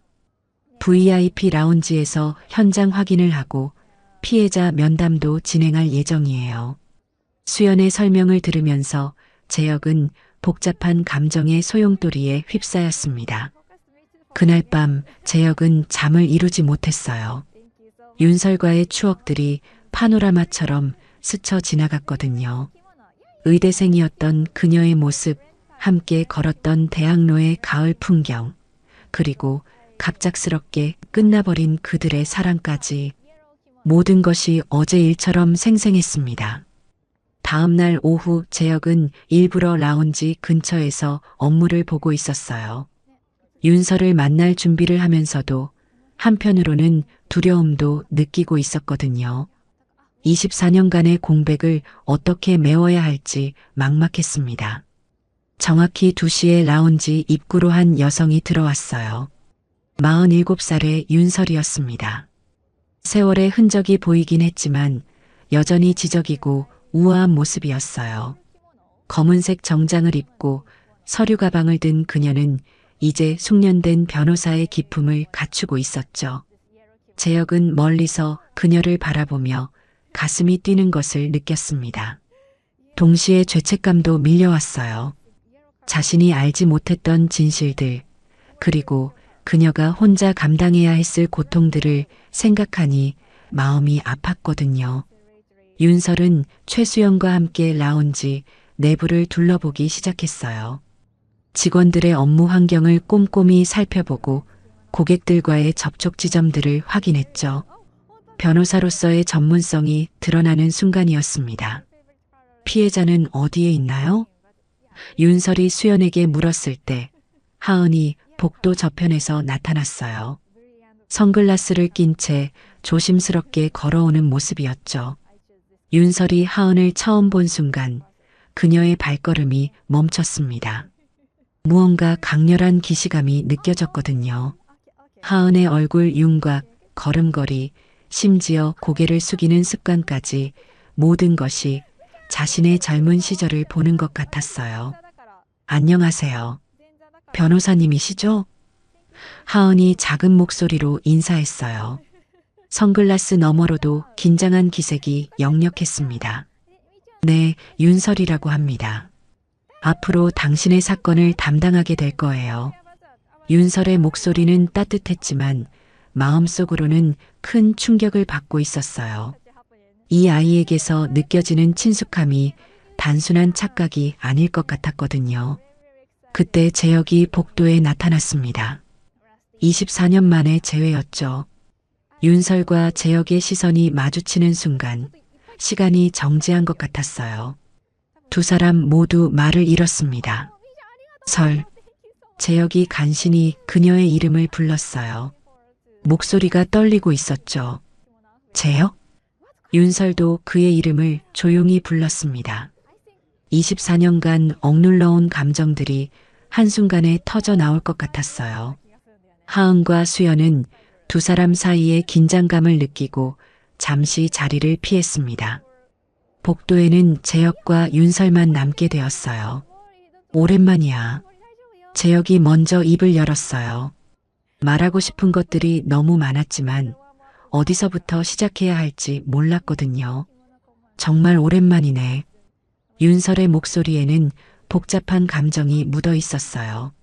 VIP 라운지에서 현장 확인을 하고 피해자 면담도 진행할 예정이에요. 수연의 설명을 들으면서 재혁은 복잡한 감정의 소용돌이에 휩싸였습니다. 그날 밤 재혁은 잠을 이루지 못했어요. 윤설과의 추억들이 파노라마처럼 스쳐 지나갔거든요. 의대생이었던 그녀의 모습, 함께 걸었던 대학로의 가을 풍경, 그리고 갑작스럽게 끝나버린 그들의 사랑까지 모든 것이 어제 일처럼 생생했습니다. 다음 날 오후 재혁은 일부러 라운지 근처에서 업무를 보고 있었어요. 윤설을 만날 준비를 하면서도 한편으로는 두려움도 느끼고 있었거든요. 24년간의 공백을 어떻게 메워야 할지 막막했습니다. 정확히 2시에 라운지 입구로 한 여성이 들어왔어요. 47살의 윤설이었습니다. 세월의 흔적이 보이긴 했지만 여전히 지적이고 우아한 모습이었어요. 검은색 정장을 입고 서류 가방을 든 그녀는 이제 숙련된 변호사의 기품을 갖추고 있었죠. 재혁은 멀리서 그녀를 바라보며 가슴이 뛰는 것을 느꼈습니다. 동시에 죄책감도 밀려왔어요. 자신이 알지 못했던 진실들, 그리고 그녀가 혼자 감당해야 했을 고통들을 생각하니 마음이 아팠거든요. 윤설은 최수연과 함께 라운지 내부를 둘러보기 시작했어요. 직원들의 업무 환경을 꼼꼼히 살펴보고 고객들과의 접촉 지점들을 확인했죠. 변호사로서의 전문성이 드러나는 순간이었습니다. 피해자는 어디에 있나요? 윤설이 수연에게 물었을 때 하은이 복도 저편에서 나타났어요. 선글라스를 낀 채 조심스럽게 걸어오는 모습이었죠. 윤설이 하은을 처음 본 순간 그녀의 발걸음이 멈췄습니다. 무언가 강렬한 기시감이 느껴졌거든요. 하은의 얼굴 윤곽, 걸음걸이, 심지어 고개를 숙이는 습관까지 모든 것이 자신의 젊은 시절을 보는 것 같았어요. 안녕하세요. 변호사님이시죠? 하은이 작은 목소리로 인사했어요. 선글라스 너머로도 긴장한 기색이 역력했습니다. 네, 윤설이라고 합니다. 앞으로 당신의 사건을 담당하게 될 거예요. 윤설의 목소리는 따뜻했지만 마음속으로는 큰 충격을 받고 있었어요. 이 아이에게서 느껴지는 친숙함이 단순한 착각이 아닐 것 같았거든요. 그때 재혁이 복도에 나타났습니다. 24년 만의 재회였죠. 윤설과 재혁의 시선이 마주치는 순간 시간이 정지한 것 같았어요. 두 사람 모두 말을 잃었습니다. 재혁이 간신히 그녀의 이름을 불렀어요. 목소리가 떨리고 있었죠. 재혁? 윤설도 그의 이름을 조용히 불렀습니다. 24년간 억눌러온 감정들이 한순간에 터져 나올 것 같았어요. 하은과 수연은 두 사람 사이의 긴장감을 느끼고 잠시 자리를 피했습니다. 복도에는 재혁과 윤설만 남게 되었어요. 오랜만이야. 재혁이 먼저 입을 열었어요. 말하고 싶은 것들이 너무 많았지만 어디서부터 시작해야 할지 몰랐거든요. 정말 오랜만이네. 윤설의 목소리에는 복잡한 감정이 묻어 있었어요.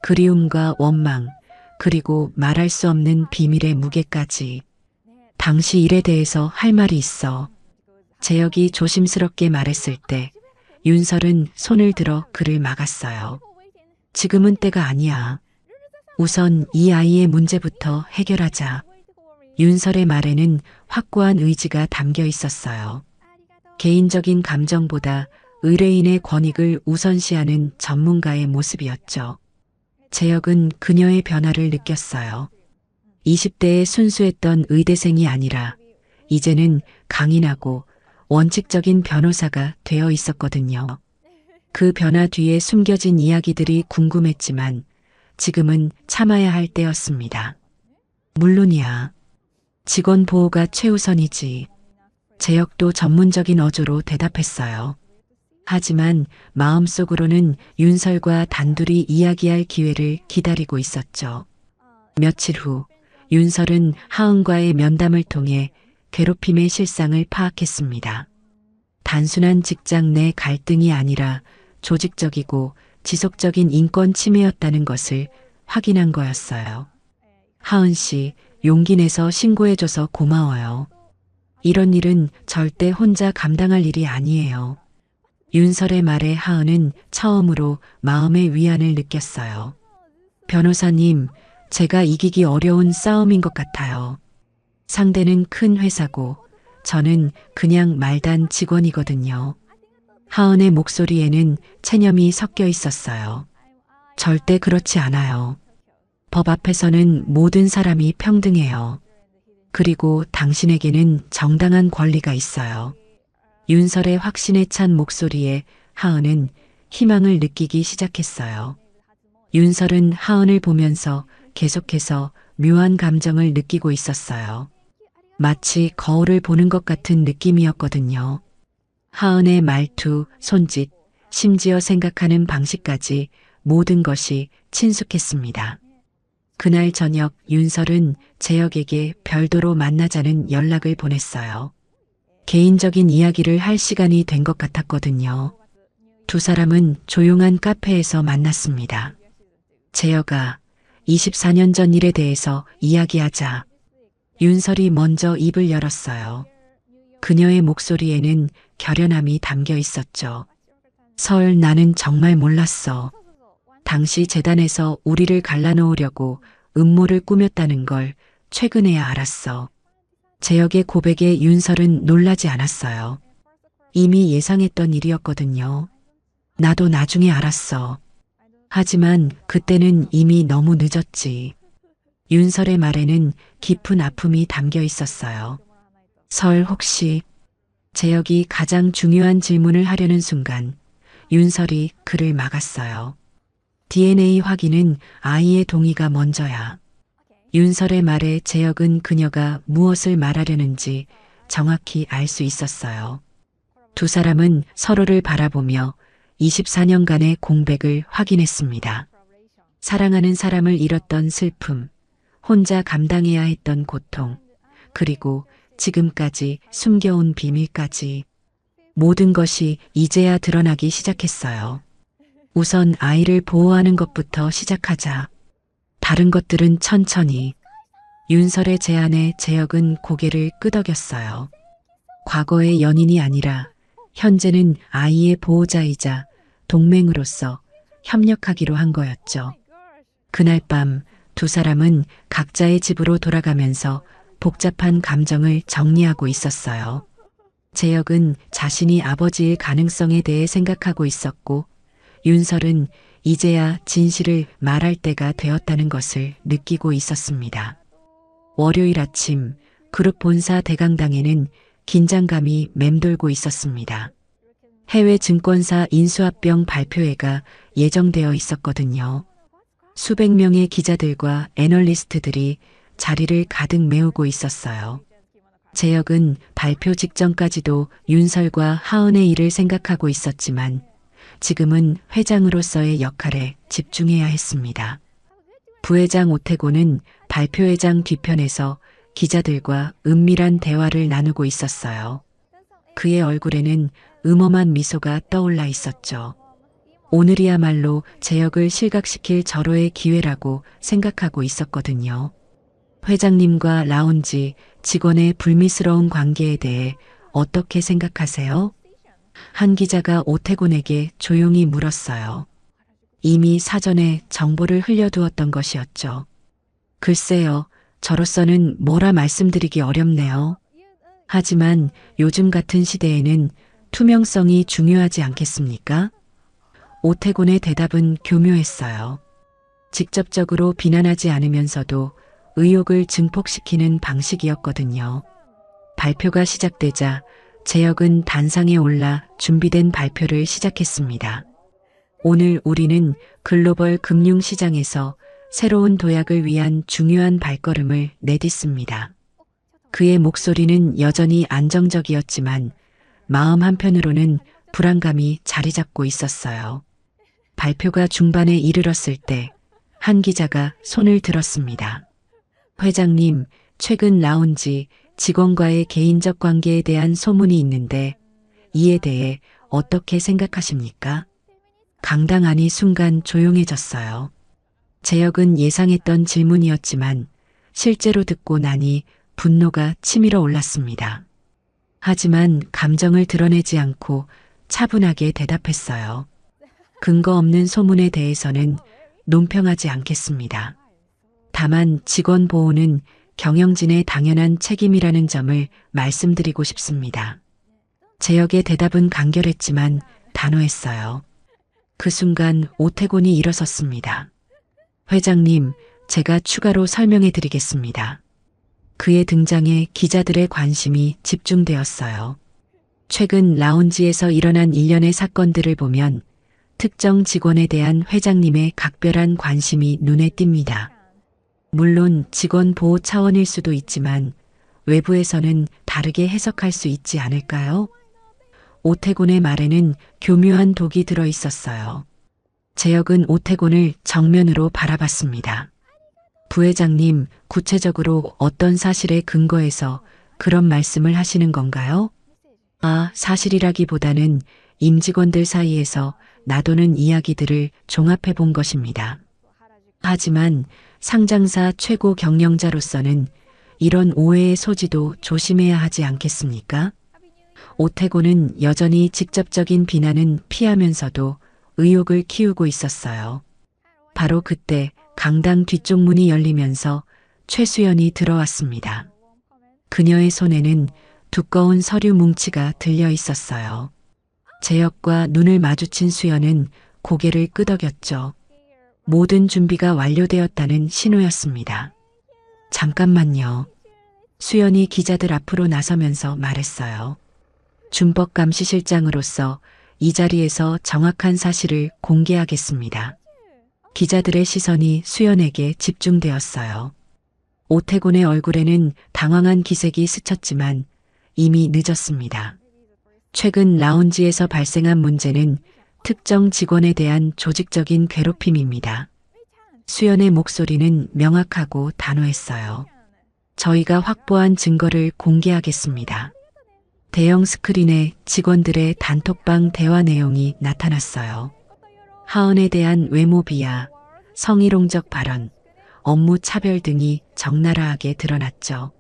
그리움과 원망, 그리고 말할 수 없는 비밀의 무게까지. 당시 일에 대해서 할 말이 있어. 재혁이 조심스럽게 말했을 때 윤설은 손을 들어 그를 막았어요. 지금은 때가 아니야. 우선 이 아이의 문제부터 해결하자. 윤설의 말에는 확고한 의지가 담겨 있었어요. 개인적인 감정보다 의뢰인의 권익을 우선시하는 전문가의 모습이었죠. 재혁은 그녀의 변화를 느꼈어요. 20대에 순수했던 의대생이 아니라 이제는 강인하고 원칙적인 변호사가 되어 있었거든요. 그 변화 뒤에 숨겨진 이야기들이 궁금했지만 지금은 참아야 할 때였습니다. 물론이야. 직원 보호가 최우선이지. 재혁도 전문적인 어조로 대답했어요. 하지만 마음속으로는 윤설과 단둘이 이야기할 기회를 기다리고 있었죠. 며칠 후 윤설은 하은과의 면담을 통해 괴롭힘의 실상을 파악했습니다. 단순한 직장 내 갈등이 아니라 조직적이고 지속적인 인권 침해였다는 것을 확인한 거였어요. 하은 씨, 용기 내서 신고해줘서 고마워요. 이런 일은 절대 혼자 감당할 일이 아니에요. 윤설의 말에 하은은 처음으로 마음의 위안을 느꼈어요. 변호사님, 제가 이기기 어려운 싸움인 것 같아요. 상대는 큰 회사고 저는 그냥 말단 직원이거든요. 하은의 목소리에는 체념이 섞여 있었어요. 절대 그렇지 않아요. 법 앞에서는 모든 사람이 평등해요. 그리고 당신에게는 정당한 권리가 있어요. 윤설의 확신에 찬 목소리에 하은은 희망을 느끼기 시작했어요. 윤설은 하은을 보면서 계속해서 묘한 감정을 느끼고 있었어요. 마치 거울을 보는 것 같은 느낌이었거든요. 하은의 말투, 손짓, 심지어 생각하는 방식까지 모든 것이 친숙했습니다. 그날 저녁 윤설은 재혁에게 별도로 만나자는 연락을 보냈어요. 개인적인 이야기를 할 시간이 된 것 같았거든요. 두 사람은 조용한 카페에서 만났습니다. 재혁아, 24년 전 일에 대해서 이야기하자. 윤설이 먼저 입을 열었어요. 그녀의 목소리에는 결연함이 담겨 있었죠. 설, 나는 정말 몰랐어. 당시 재단에서 우리를 갈라놓으려고 음모를 꾸몄다는 걸 최근에야 알았어. 재혁의 고백에 윤설은 놀라지 않았어요. 이미 예상했던 일이었거든요. 나도 나중에 알았어. 하지만 그때는 이미 너무 늦었지. 윤설의 말에는 깊은 아픔이 담겨 있었어요. 설, 혹시 재혁이 가장 중요한 질문을 하려는 순간 윤설이 그를 막았어요. DNA 확인은 아이의 동의가 먼저야. 윤설의 말에 재혁은 그녀가 무엇을 말하려는지 정확히 알 수 있었어요. 두 사람은 서로를 바라보며 24년간의 공백을 확인했습니다. 사랑하는 사람을 잃었던 슬픔, 혼자 감당해야 했던 고통, 그리고 지금까지 숨겨온 비밀까지 모든 것이 이제야 드러나기 시작했어요. 우선 아이를 보호하는 것부터 시작하자. 다른 것들은 천천히. 윤설의 제안에 재혁은 고개를 끄덕였어요. 과거의 연인이 아니라 현재는 아이의 보호자이자 동맹으로서 협력하기로 한 거였죠. 그날 밤 두 사람은 각자의 집으로 돌아가면서 복잡한 감정을 정리하고 있었어요. 재혁은 자신이 아버지일 가능성에 대해 생각하고 있었고 윤설은 이제야 진실을 말할 때가 되었다는 것을 느끼고 있었습니다. 월요일 아침 그룹 본사 대강당에는 긴장감이 맴돌고 있었습니다. 해외 증권사 인수합병 발표회가 예정되어 있었거든요. 수백 명의 기자들과 애널리스트들이 자리를 가득 메우고 있었어요. 재혁은 발표 직전까지도 윤설과 하은의 일을 생각하고 있었지만 지금은 회장으로서의 역할에 집중해야 했습니다. 부회장 오태고는 발표회장 뒤편에서 기자들과 은밀한 대화를 나누고 있었어요. 그의 얼굴에는 음험한 미소가 떠올라 있었죠. 오늘이야말로 재혁을 실각시킬 절호의 기회라고 생각하고 있었거든요. 회장님과 라운지 직원의 불미스러운 관계에 대해 어떻게 생각하세요? 한 기자가 오태곤에게 조용히 물었어요. 이미 사전에 정보를 흘려두었던 것이었죠. 글쎄요, 저로서는 뭐라 말씀드리기 어렵네요. 하지만 요즘 같은 시대에는 투명성이 중요하지 않겠습니까? 오태곤의 대답은 교묘했어요. 직접적으로 비난하지 않으면서도 의혹을 증폭시키는 방식이었거든요. 발표가 시작되자 재혁은 단상에 올라 준비된 발표를 시작했습니다. 오늘 우리는 글로벌 금융시장에서 새로운 도약을 위한 중요한 발걸음을 내딛습니다. 그의 목소리는 여전히 안정적이었지만 마음 한편으로는 불안감이 자리 잡고 있었어요. 발표가 중반에 이르렀을 때 한 기자가 손을 들었습니다. 회장님, 최근 라운지 직원과의 개인적 관계에 대한 소문이 있는데 이에 대해 어떻게 생각하십니까? 강당안이 순간 조용해졌어요. 재혁은 예상했던 질문이었지만 실제로 듣고 나니 분노가 치밀어 올랐습니다. 하지만 감정을 드러내지 않고 차분하게 대답했어요. 근거 없는 소문에 대해서는 논평하지 않겠습니다. 다만 직원 보호는 경영진의 당연한 책임이라는 점을 말씀드리고 싶습니다. 재혁의 대답은 간결했지만 단호했어요. 그 순간 오태곤이 일어섰습니다. 회장님, 제가 추가로 설명해 드리겠습니다. 그의 등장에 기자들의 관심이 집중되었어요. 최근 라운지에서 일어난 일련의 사건들을 보면 특정 직원에 대한 회장님의 각별한 관심이 눈에 띕니다. 물론 직원 보호 차원일 수도 있지만 외부에서는 다르게 해석할 수 있지 않을까요? 오태곤의 말에는 교묘한 독이 들어 있었어요. 재혁은 오태곤을 정면으로 바라봤습니다. 부회장님, 구체적으로 어떤 사실에 근거해서 그런 말씀을 하시는 건가요? 사실이라기보다는 임직원들 사이에서 나도는 이야기들을 종합해 본 것입니다. 하지만 상장사 최고 경영자로서는 이런 오해의 소지도 조심해야 하지 않겠습니까? 오태곤은 여전히 직접적인 비난은 피하면서도 의혹을 키우고 있었어요. 바로 그때 강당 뒤쪽 문이 열리면서 최수연이 들어왔습니다. 그녀의 손에는 두꺼운 서류 뭉치가 들려 있었어요. 재혁과 눈을 마주친 수연은 고개를 끄덕였죠. 모든 준비가 완료되었다는 신호였습니다. 잠깐만요. 수연이 기자들 앞으로 나서면서 말했어요. 준법감시실장으로서 이 자리에서 정확한 사실을 공개하겠습니다. 기자들의 시선이 수연에게 집중되었어요. 오태곤의 얼굴에는 당황한 기색이 스쳤지만 이미 늦었습니다. 최근 라운지에서 발생한 문제는 특정 직원에 대한 조직적인 괴롭힘입니다. 수연의 목소리는 명확하고 단호했어요. 저희가 확보한 증거를 공개하겠습니다. 대형 스크린에 직원들의 단톡방 대화 내용이 나타났어요. 하은에 대한 외모 비하, 성희롱적 발언, 업무 차별 등이 적나라하게 드러났죠.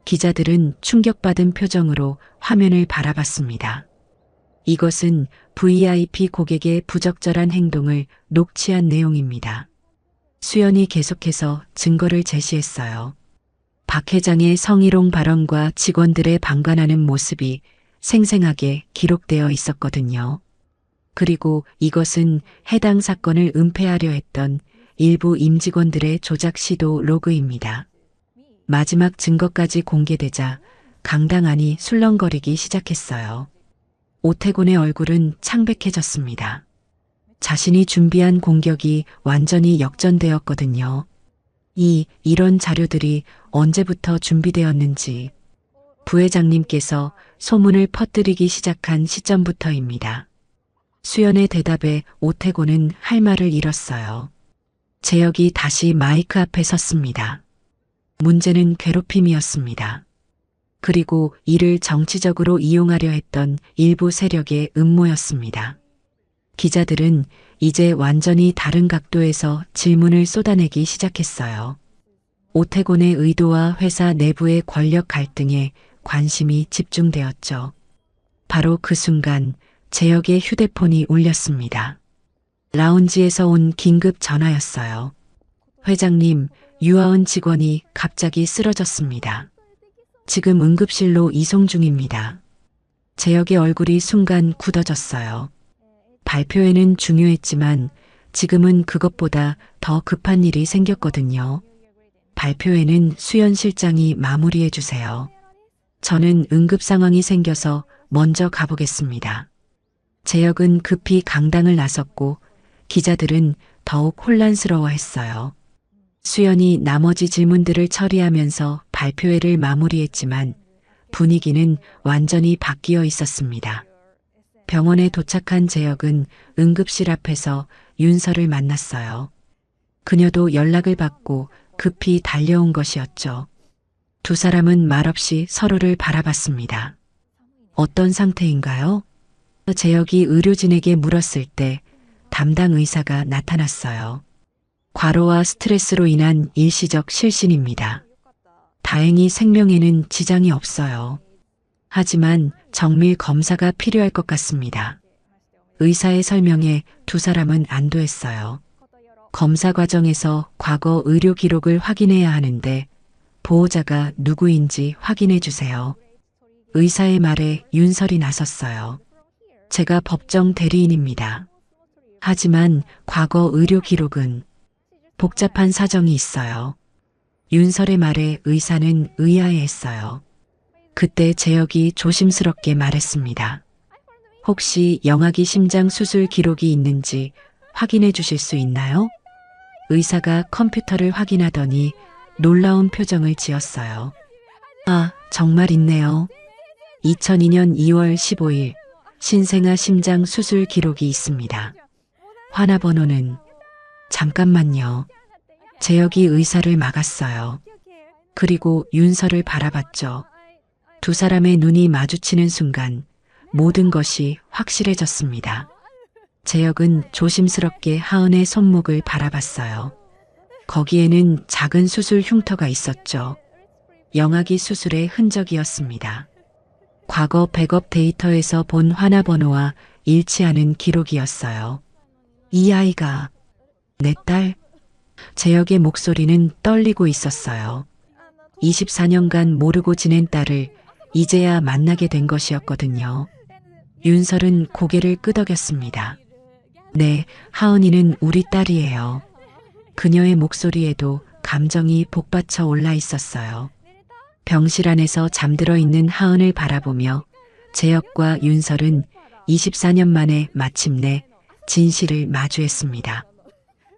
기자들은 충격받은 표정으로 화면을 바라봤습니다. 이것은 VIP 고객의 부적절한 행동을 녹취한 내용입니다. 수연이 계속해서 증거를 제시했어요. 박 회장의 성희롱 발언과 직원들의 방관하는 모습이 생생하게 기록되어 있었거든요. 그리고 이것은 해당 사건을 은폐하려 했던 일부 임직원들의 조작 시도 로그입니다. 마지막 증거까지 공개되자 강당안이 술렁거리기 시작했어요. 오태곤의 얼굴은 창백해졌습니다. 자신이 준비한 공격이 완전히 역전되었거든요. 이런 자료들이 언제부터 준비되었는지 부회장님께서 소문을 퍼뜨리기 시작한 시점부터입니다. 수연의 대답에 오태곤은 할 말을 잃었어요. 재혁이 다시 마이크 앞에 섰습니다. 문제는 괴롭힘이었습니다. 그리고 이를 정치적으로 이용하려 했던 일부 세력의 음모였습니다. 기자들은 이제 완전히 다른 각도에서 질문을 쏟아내기 시작했어요. 오태곤의 의도와 회사 내부의 권력 갈등에 관심이 집중되었죠. 바로 그 순간 재혁의 휴대폰이 울렸습니다. 라운지에서 온 긴급 전화였어요. 회장님, 유아원 직원이 갑자기 쓰러졌습니다. 지금 응급실로 이송 중입니다. 재혁의 얼굴이 순간 굳어졌어요. 발표회는 중요했지만 지금은 그것보다 더 급한 일이 생겼거든요. 발표회는 수연 실장이 마무리해 주세요. 저는 응급 상황이 생겨서 먼저 가보겠습니다. 재혁은 급히 강당을 나섰고 기자들은 더욱 혼란스러워했어요. 수연이 나머지 질문들을 처리하면서 발표회를 마무리했지만 분위기는 완전히 바뀌어 있었습니다. 병원에 도착한 재혁은 응급실 앞에서 윤서를 만났어요. 그녀도 연락을 받고 급히 달려온 것이었죠. 두 사람은 말없이 서로를 바라봤습니다. 어떤 상태인가요? 재혁이 의료진에게 물었을 때 담당 의사가 나타났어요. 과로와 스트레스로 인한 일시적 실신입니다. 다행히 생명에는 지장이 없어요. 하지만 정밀 검사가 필요할 것 같습니다. 의사의 설명에 두 사람은 안도했어요. 검사 과정에서 과거 의료 기록을 확인해야 하는데 보호자가 누구인지 확인해 주세요. 의사의 말에 윤설이 나섰어요. 제가 법정 대리인입니다. 하지만 과거 의료 기록은 복잡한 사정이 있어요. 윤설의 말에 의사는 의아해했어요. 그때 재혁이 조심스럽게 말했습니다. 혹시 영아기 심장 수술 기록이 있는지 확인해 주실 수 있나요? 의사가 컴퓨터를 확인하더니 놀라운 표정을 지었어요. 아, 정말 있네요. 2002년 2월 15일 신생아 심장 수술 기록이 있습니다. 환아 번호는 잠깐만요. 재혁이 의사를 막았어요. 그리고 윤서를 바라봤죠. 두 사람의 눈이 마주치는 순간 모든 것이 확실해졌습니다. 재혁은 조심스럽게 하은의 손목을 바라봤어요. 거기에는 작은 수술 흉터가 있었죠. 영아기 수술의 흔적이었습니다. 과거 백업 데이터에서 본 환아 번호와 일치하는 기록이었어요. 이 아이가 내 딸? 재혁의 목소리는 떨리고 있었어요. 24년간 모르고 지낸 딸을 이제야 만나게 된 것이었거든요. 윤설은 고개를 끄덕였습니다. 네, 하은이는 우리 딸이에요. 그녀의 목소리에도 감정이 복받쳐 올라 있었어요. 병실 안에서 잠들어 있는 하은을 바라보며 재혁과 윤설은 24년 만에 마침내 진실을 마주했습니다.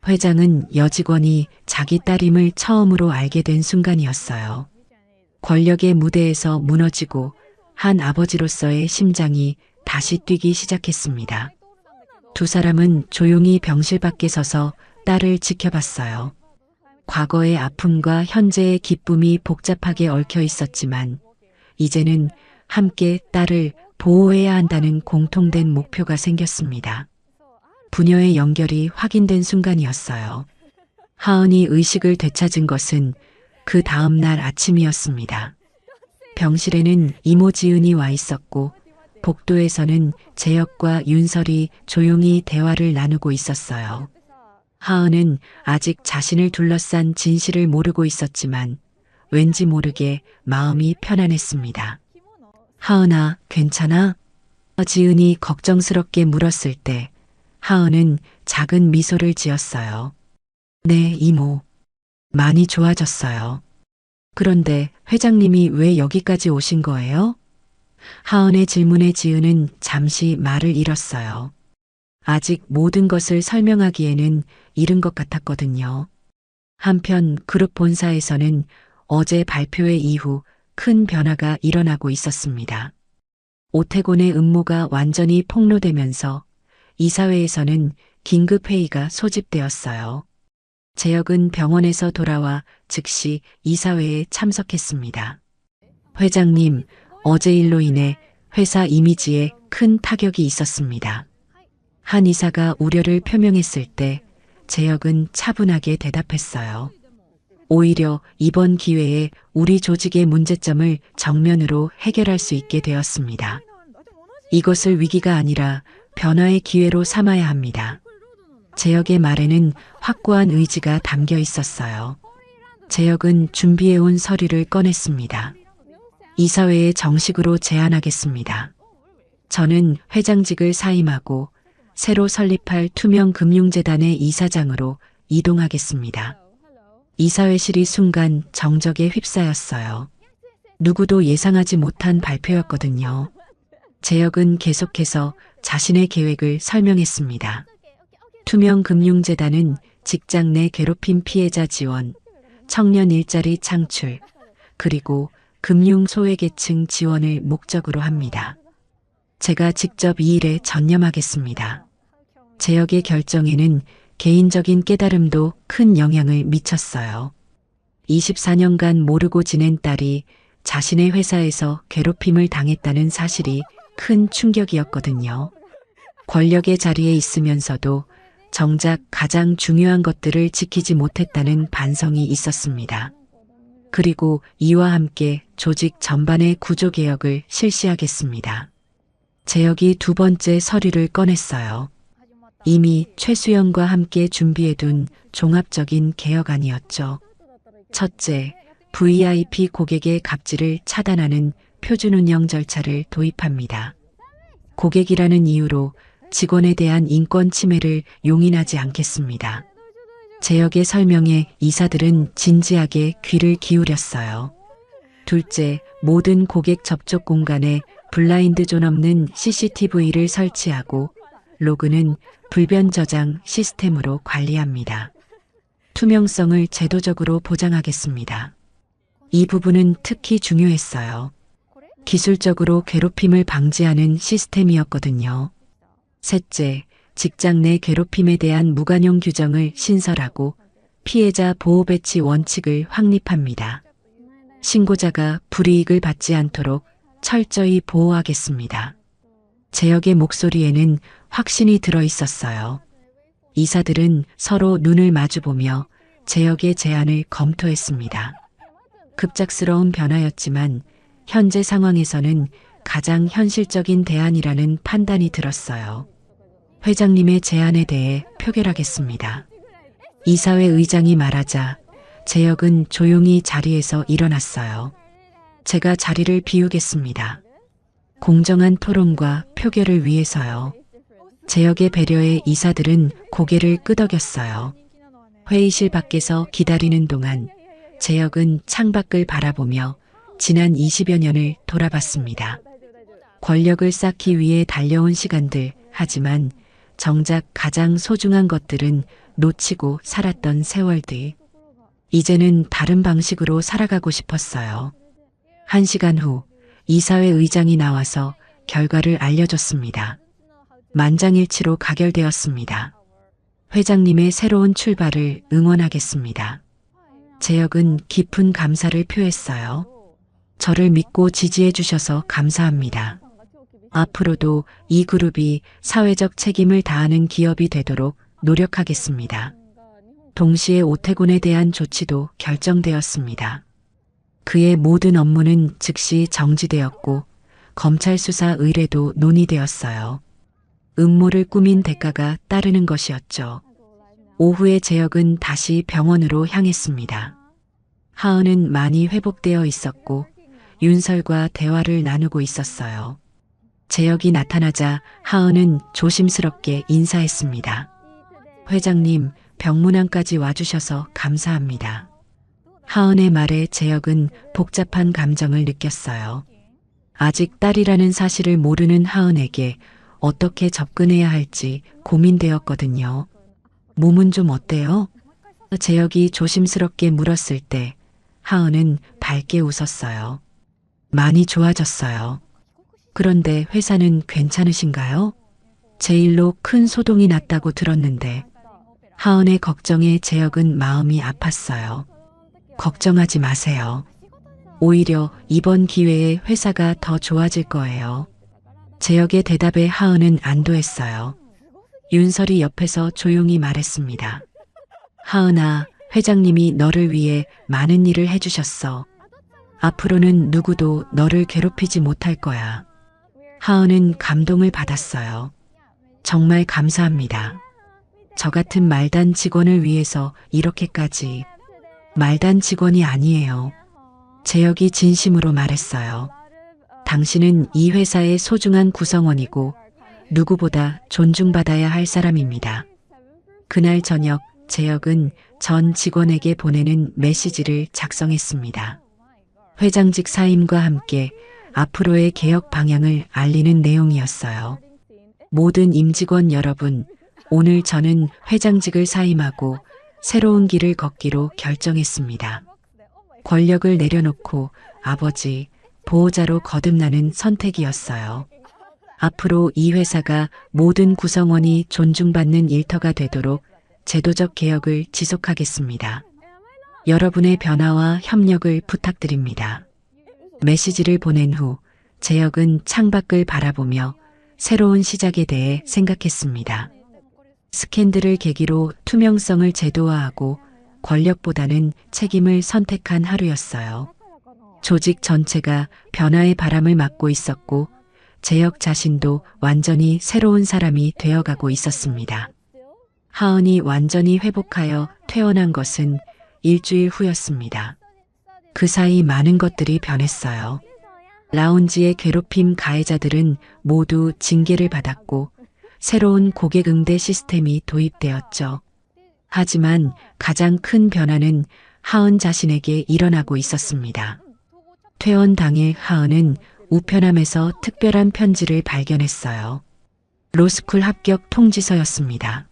회장은 여직원이 자기 딸임을 처음으로 알게 된 순간이었어요. 권력의 무대에서 무너지고 한 아버지로서의 심장이 다시 뛰기 시작했습니다. 두 사람은 조용히 병실 밖에 서서 딸을 지켜봤어요. 과거의 아픔과 현재의 기쁨이 복잡하게 얽혀 있었지만 이제는 함께 딸을 보호해야 한다는 공통된 목표가 생겼습니다. 부녀의 연결이 확인된 순간이었어요. 하은이 의식을 되찾은 것은 그 다음 날 아침이었습니다. 병실에는 이모 지은이 와 있었고 복도에서는 재혁과 윤설이 조용히 대화를 나누고 있었어요. 하은은 아직 자신을 둘러싼 진실을 모르고 있었지만 왠지 모르게 마음이 편안했습니다. 하은아, 괜찮아? 지은이 걱정스럽게 물었을 때 하은은 작은 미소를 지었어요. 네, 이모. 많이 좋아졌어요. 그런데 회장님이 왜 여기까지 오신 거예요? 하은의 질문에 지은은 잠시 말을 잃었어요. 아직 모든 것을 설명하기에는 이른 것 같았거든요. 한편 그룹 본사에서는 어제 발표회 이후 큰 변화가 일어나고 있었습니다. 오태곤의 음모가 완전히 폭로되면서 이사회에서는 긴급회의가 소집되었어요. 재혁은 병원에서 돌아와 즉시 이사회에 참석했습니다. 회장님, 어제 일로 인해 회사 이미지에 큰 타격이 있었습니다. 한 이사가 우려를 표명했을 때 재혁은 차분하게 대답했어요. 오히려 이번 기회에 우리 조직의 문제점을 정면으로 해결할 수 있게 되었습니다. 이것을 위기가 아니라 변화의 기회로 삼아야 합니다. 재혁의 말에는 확고한 의지가 담겨 있었어요. 재혁은 준비해온 서류를 꺼냈습니다. 이사회에 정식으로 제안하겠습니다. 저는 회장직을 사임하고 새로 설립할 투명금융재단의 이사장으로 이동하겠습니다. 이사회실이 순간 정적에 휩싸였어요. 누구도 예상하지 못한 발표였거든요. 재혁은 계속해서 자신의 계획을 설명했습니다. 투명금융재단은 직장 내 괴롭힘 피해자 지원, 청년 일자리 창출, 그리고 금융 소외계층 지원을 목적으로 합니다. 제가 직접 이 일에 전념하겠습니다. 재혁의 결정에는 개인적인 깨달음도 큰 영향을 미쳤어요. 24년간 모르고 지낸 딸이 자신의 회사에서 괴롭힘을 당했다는 사실이 큰 충격이었거든요. 권력의 자리에 있으면서도 정작 가장 중요한 것들을 지키지 못했다는 반성이 있었습니다. 그리고 이와 함께 조직 전반의 구조개혁을 실시하겠습니다. 재혁이 두 번째 서류를 꺼냈어요. 이미 최수연과 함께 준비해둔 종합적인 개혁안이었죠. 첫째, VIP 고객의 갑질을 차단하는 표준 운영 절차를 도입합니다. 고객이라는 이유로 직원에 대한 인권 침해를 용인하지 않겠습니다. 재혁의 설명에 이사들은 진지하게 귀를 기울였어요. 둘째, 모든 고객 접촉 공간에 블라인드 존 없는 CCTV를 설치하고 로그는 불변 저장 시스템으로 관리합니다. 투명성을 제도적으로 보장하겠습니다. 이 부분은 특히 중요했어요. 기술적으로 괴롭힘을 방지하는 시스템이었거든요. 셋째, 직장 내 괴롭힘에 대한 무관용 규정을 신설하고 피해자 보호 배치 원칙을 확립합니다. 신고자가 불이익을 받지 않도록 철저히 보호하겠습니다. 재혁의 목소리에는 확신이 들어 있었어요. 이사들은 서로 눈을 마주보며 재혁의 제안을 검토했습니다. 급작스러운 변화였지만 현재 상황에서는 가장 현실적인 대안이라는 판단이 들었어요. 회장님의 제안에 대해 표결하겠습니다. 이사회 의장이 말하자 재혁은 조용히 자리에서 일어났어요. 제가 자리를 비우겠습니다. 공정한 토론과 표결을 위해서요. 재혁의 배려에 이사들은 고개를 끄덕였어요. 회의실 밖에서 기다리는 동안 재혁은 창밖을 바라보며 지난 20여 년을 돌아봤습니다. 권력을 쌓기 위해 달려온 시간들, 하지만 정작 가장 소중한 것들은 놓치고 살았던 세월들. 이제는 다른 방식으로 살아가고 싶었어요. 1시간 후 이사회 의장이 나와서 결과를 알려줬습니다. 만장일치로 가결되었습니다. 회장님의 새로운 출발을 응원하겠습니다. 재혁은 깊은 감사를 표했어요. 저를 믿고 지지해 주셔서 감사합니다. 앞으로도 이 그룹이 사회적 책임을 다하는 기업이 되도록 노력하겠습니다. 동시에 오태곤에 대한 조치도 결정되었습니다. 그의 모든 업무는 즉시 정지되었고 검찰 수사 의뢰도 논의되었어요. 음모를 꾸민 대가가 따르는 것이었죠. 오후에 재혁은 다시 병원으로 향했습니다. 하은은 많이 회복되어 있었고 윤설과 대화를 나누고 있었어요. 재혁이 나타나자 하은은 조심스럽게 인사했습니다. 회장님, 병문안까지 와주셔서 감사합니다. 하은의 말에 재혁은 복잡한 감정을 느꼈어요. 아직 딸이라는 사실을 모르는 하은에게 어떻게 접근해야 할지 고민되었거든요. 몸은 좀 어때요? 재혁이 조심스럽게 물었을 때 하은은 밝게 웃었어요. 많이 좋아졌어요. 그런데 회사는 괜찮으신가요? 제 일로 큰 소동이 났다고 들었는데 하은의 걱정에 재혁은 마음이 아팠어요. 걱정하지 마세요. 오히려 이번 기회에 회사가 더 좋아질 거예요. 재혁의 대답에 하은은 안도했어요. 윤설이 옆에서 조용히 말했습니다. 하은아, 회장님이 너를 위해 많은 일을 해주셨어. 앞으로는 누구도 너를 괴롭히지 못할 거야. 하은은 감동을 받았어요. 정말 감사합니다. 저 같은 말단 직원을 위해서 이렇게까지. 말단 직원이 아니에요. 재혁이 진심으로 말했어요. 당신은 이 회사의 소중한 구성원이고 누구보다 존중받아야 할 사람입니다. 그날 저녁 재혁은 전 직원에게 보내는 메시지를 작성했습니다. 회장직 사임과 함께 앞으로의 개혁 방향을 알리는 내용이었어요. 모든 임직원 여러분, 오늘 저는 회장직을 사임하고 새로운 길을 걷기로 결정했습니다. 권력을 내려놓고 아버지, 보호자로 거듭나는 선택이었어요. 앞으로 이 회사가 모든 구성원이 존중받는 일터가 되도록 제도적 개혁을 지속하겠습니다. 여러분의 변화와 협력을 부탁드립니다. 메시지를 보낸 후 재혁은 창밖을 바라보며 새로운 시작에 대해 생각했습니다. 스캔들을 계기로 투명성을 제도화하고 권력보다는 책임을 선택한 하루였어요. 조직 전체가 변화의 바람을 맞고 있었고 재혁 자신도 완전히 새로운 사람이 되어가고 있었습니다. 하은이 완전히 회복하여 퇴원한 것은 일주일 후였습니다. 그 사이 많은 것들이 변했어요. 라운지의 괴롭힘 가해자들은 모두 징계를 받았고 새로운 고객 응대 시스템이 도입되었죠. 하지만 가장 큰 변화는 하은 자신에게 일어나고 있었습니다. 퇴원 당일 하은은 우편함에서 특별한 편지를 발견했어요. 로스쿨 합격 통지서였습니다.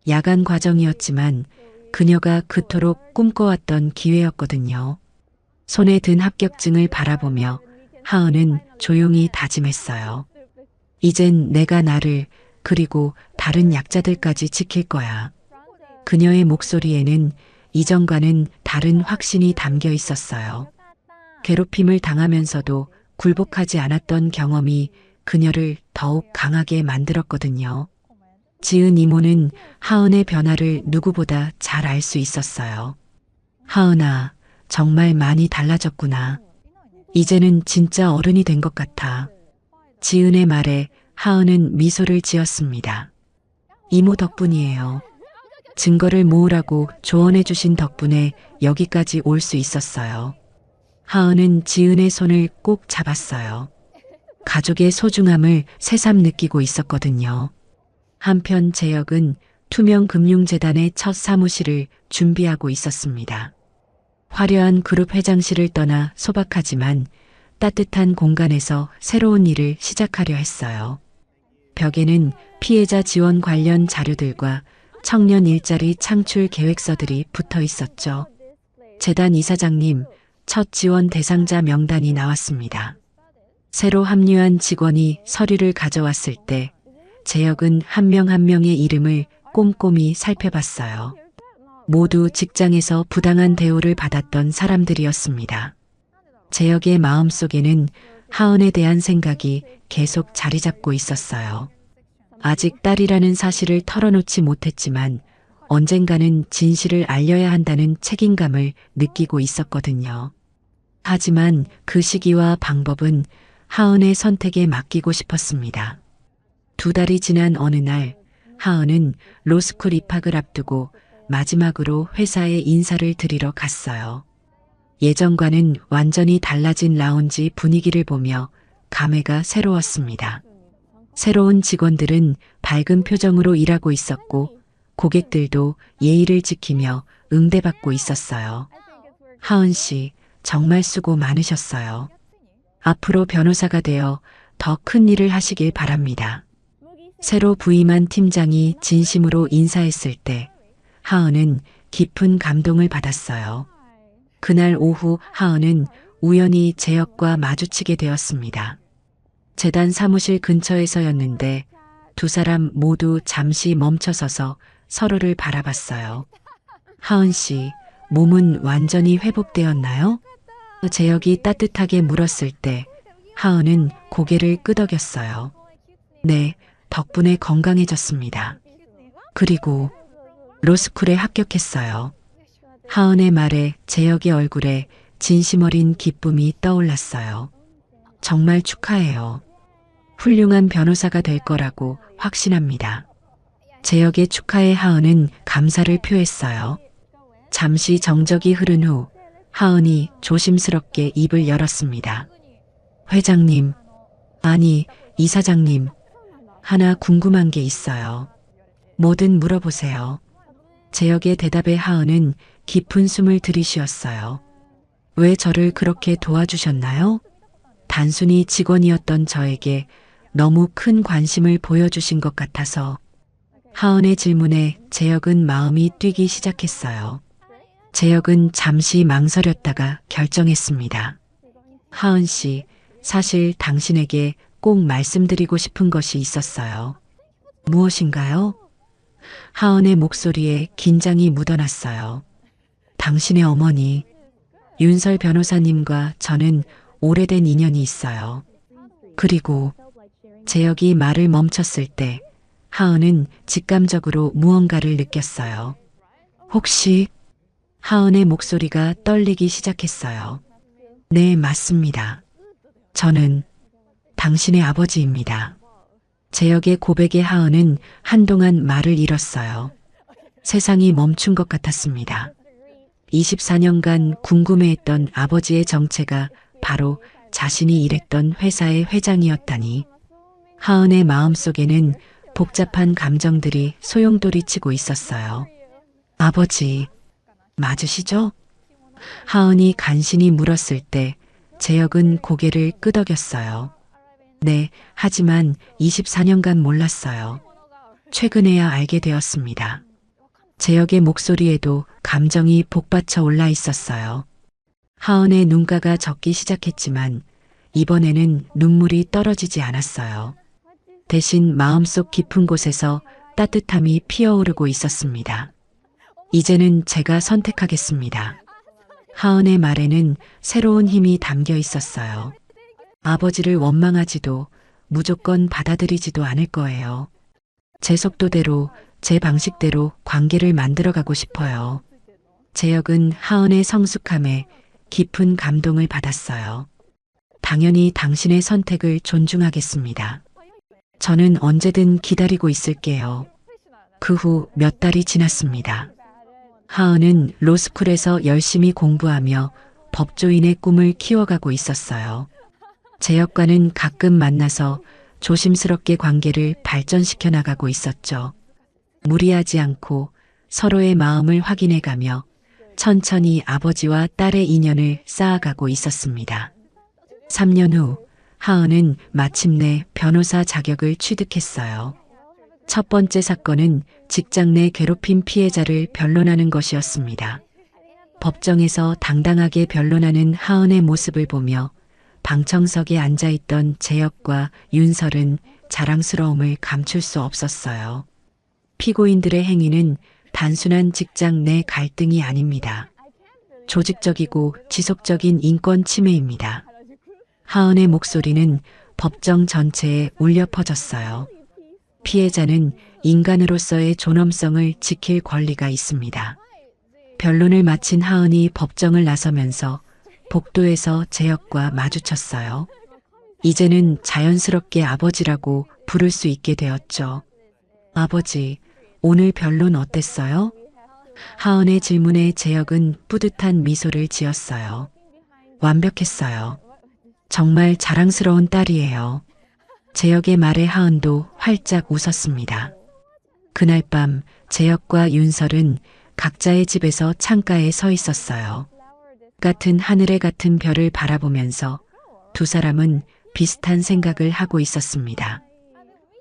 야간 과정이었지만 그녀가 그토록 꿈꿔왔던 기회였거든요. 손에 든 합격증을 바라보며 하은은 조용히 다짐했어요. 이젠 내가 나를 그리고 다른 약자들까지 지킬 거야. 그녀의 목소리에는 이전과는 다른 확신이 담겨 있었어요. 괴롭힘을 당하면서도 굴복하지 않았던 경험이 그녀를 더욱 강하게 만들었거든요. 지은 이모는 하은의 변화를 누구보다 잘 알 수 있었어요. 하은아, 정말 많이 달라졌구나. 이제는 진짜 어른이 된 것 같아. 지은의 말에 하은은 미소를 지었습니다. 이모 덕분이에요. 증거를 모으라고 조언해 주신 덕분에 여기까지 올 수 있었어요. 하은은 지은의 손을 꼭 잡았어요. 가족의 소중함을 새삼 느끼고 있었거든요. 한편 재혁은 투명금융재단의 첫 사무실을 준비하고 있었습니다. 화려한 그룹 회장실을 떠나 소박하지만 따뜻한 공간에서 새로운 일을 시작하려 했어요. 벽에는 피해자 지원 관련 자료들과 청년 일자리 창출 계획서들이 붙어 있었죠. 재단 이사장님, 첫 지원 대상자 명단이 나왔습니다. 새로 합류한 직원이 서류를 가져왔을 때 재혁은 한 명 한 명의 이름을 꼼꼼히 살펴봤어요. 모두 직장에서 부당한 대우를 받았던 사람들이었습니다. 재혁의 마음속에는 하은에 대한 생각이 계속 자리 잡고 있었어요. 아직 딸이라는 사실을 털어놓지 못했지만 언젠가는 진실을 알려야 한다는 책임감을 느끼고 있었거든요. 하지만 그 시기와 방법은 하은의 선택에 맡기고 싶었습니다. 2달이 지난 어느 날 하은은 로스쿨 입학을 앞두고 마지막으로 회사에 인사를 드리러 갔어요. 예전과는 완전히 달라진 라운지 분위기를 보며 감회가 새로웠습니다. 새로운 직원들은 밝은 표정으로 일하고 있었고 고객들도 예의를 지키며 응대받고 있었어요. 하은 씨, 정말 수고 많으셨어요. 앞으로 변호사가 되어 더 큰 일을 하시길 바랍니다. 새로 부임한 팀장이 진심으로 인사했을 때 하은은 깊은 감동을 받았어요. 그날 오후 하은은 우연히 재혁과 마주치게 되었습니다. 재단 사무실 근처에서였는데 두 사람 모두 잠시 멈춰서서 서로를 바라봤어요. 하은 씨, 몸은 완전히 회복되었나요? 재혁이 따뜻하게 물었을 때 하은은 고개를 끄덕였어요. 네, 덕분에 건강해졌습니다. 그리고 로스쿨에 합격했어요. 하은의 말에 재혁의 얼굴에 진심 어린 기쁨이 떠올랐어요. 정말 축하해요. 훌륭한 변호사가 될 거라고 확신합니다. 재혁의 축하에 하은은 감사를 표했어요. 잠시 정적이 흐른 후 하은이 조심스럽게 입을 열었습니다. 회장님, 아니, 이사장님, 하나 궁금한 게 있어요. 뭐든 물어보세요. 재혁의 대답에 하은은 깊은 숨을 들이쉬었어요. 왜 저를 그렇게 도와주셨나요? 단순히 직원이었던 저에게 너무 큰 관심을 보여주신 것 같아서. 하은의 질문에 재혁은 마음이 뛰기 시작했어요. 재혁은 잠시 망설였다가 결정했습니다. 하은 씨, 사실 당신에게 꼭 말씀드리고 싶은 것이 있었어요. 무엇인가요? 하은의 목소리에 긴장이 묻어났어요. 당신의 어머니, 윤설 변호사님과 저는 오래된 인연이 있어요. 그리고 재혁이 말을 멈췄을 때 하은은 직감적으로 무언가를 느꼈어요. 혹시 하은의 목소리가 떨리기 시작했어요. 네, 맞습니다. 저는 당신의 아버지입니다. 재혁의 고백에 하은은 한동안 말을 잃었어요. 세상이 멈춘 것 같았습니다. 24년간 궁금해했던 아버지의 정체가 바로 자신이 일했던 회사의 회장이었다니. 하은의 마음속에는 복잡한 감정들이 소용돌이치고 있었어요. 아버지, 맞으시죠? 하은이 간신히 물었을 때 재혁은 고개를 끄덕였어요. 네, 하지만 24년간 몰랐어요. 최근에야 알게 되었습니다. 재혁의 목소리에도 감정이 복받쳐 올라 있었어요. 하은의 눈가가 젖기 시작했지만 이번에는 눈물이 떨어지지 않았어요. 대신 마음속 깊은 곳에서 따뜻함이 피어오르고 있었습니다. 이제는 제가 선택하겠습니다. 하은의 말에는 새로운 힘이 담겨 있었어요. 아버지를 원망하지도 무조건 받아들이지도 않을 거예요. 제 속도대로, 제 방식대로 관계를 만들어가고 싶어요. 재혁은 하은의 성숙함에 깊은 감동을 받았어요. 당연히 당신의 선택을 존중하겠습니다. 저는 언제든 기다리고 있을게요. 그 후 몇 달이 지났습니다. 하은은 로스쿨에서 열심히 공부하며 법조인의 꿈을 키워가고 있었어요. 재혁과는 가끔 만나서 조심스럽게 관계를 발전시켜 나가고 있었죠. 무리하지 않고 서로의 마음을 확인해가며 천천히 아버지와 딸의 인연을 쌓아가고 있었습니다. 3년 후 하은은 마침내 변호사 자격을 취득했어요. 첫 번째 사건은 직장 내 괴롭힘 피해자를 변론하는 것이었습니다. 법정에서 당당하게 변론하는 하은의 모습을 보며 방청석에 앉아있던 재혁과 윤설은 자랑스러움을 감출 수 없었어요. 피고인들의 행위는 단순한 직장 내 갈등이 아닙니다. 조직적이고 지속적인 인권 침해입니다. 하은의 목소리는 법정 전체에 울려 퍼졌어요. 피해자는 인간으로서의 존엄성을 지킬 권리가 있습니다. 변론을 마친 하은이 법정을 나서면서 복도에서 재혁과 마주쳤어요. 이제는 자연스럽게 아버지라고 부를 수 있게 되었죠. 아버지, 오늘 변론 어땠어요? 하은의 질문에 재혁은 뿌듯한 미소를 지었어요. 완벽했어요. 정말 자랑스러운 딸이에요. 재혁의 말에 하은도 활짝 웃었습니다. 그날 밤 재혁과 윤설은 각자의 집에서 창가에 서 있었어요. 같은 하늘에 같은 별을 바라보면서 두 사람은 비슷한 생각을 하고 있었습니다.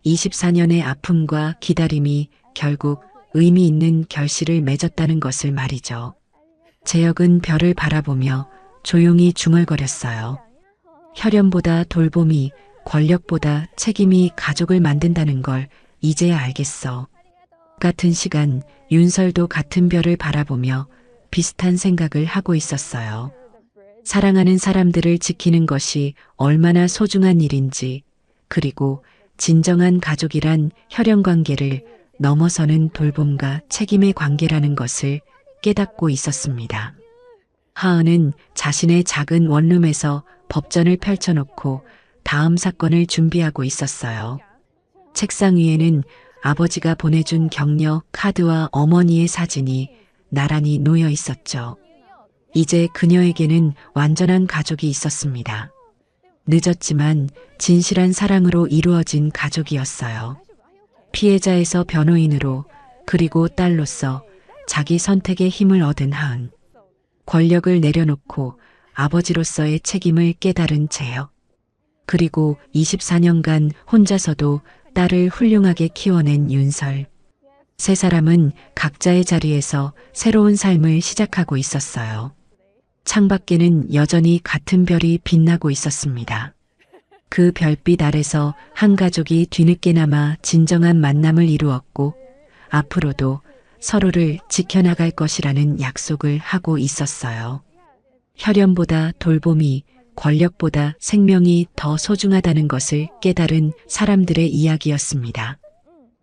24년의 아픔과 기다림이 결국 의미 있는 결실을 맺었다는 것을 말이죠. 재혁은 별을 바라보며 조용히 중얼거렸어요. 혈연보다 돌봄이, 권력보다 책임이 가족을 만든다는 걸 이제야 알겠어. 같은 시간 윤설도 같은 별을 바라보며 비슷한 생각을 하고 있었어요. 사랑하는 사람들을 지키는 것이 얼마나 소중한 일인지, 그리고 진정한 가족이란 혈연 관계를 넘어서는 돌봄과 책임의 관계라는 것을 깨닫고 있었습니다. 하은은 자신의 작은 원룸에서 법전을 펼쳐놓고 다음 사건을 준비하고 있었어요. 책상 위에는 아버지가 보내준 격려 카드와 어머니의 사진이 나란히 놓여 있었죠. 이제 그녀에게는 완전한 가족이 있었습니다. 늦었지만 진실한 사랑으로 이루어진 가족이었어요. 피해자에서 변호인으로 그리고 딸로서 자기 선택의 힘을 얻은 하은. 권력을 내려놓고 아버지로서의 책임을 깨달은 재혁. 그리고 24년간 혼자서도 딸을 훌륭하게 키워낸 윤설. 세 사람은 각자의 자리에서 새로운 삶을 시작하고 있었어요. 창밖에는 여전히 같은 별이 빛나고 있었습니다. 그 별빛 아래서 한 가족이 뒤늦게나마 진정한 만남을 이루었고 앞으로도 서로를 지켜나갈 것이라는 약속을 하고 있었어요. 혈연보다 돌봄이, 권력보다 생명이 더 소중하다는 것을 깨달은 사람들의 이야기였습니다.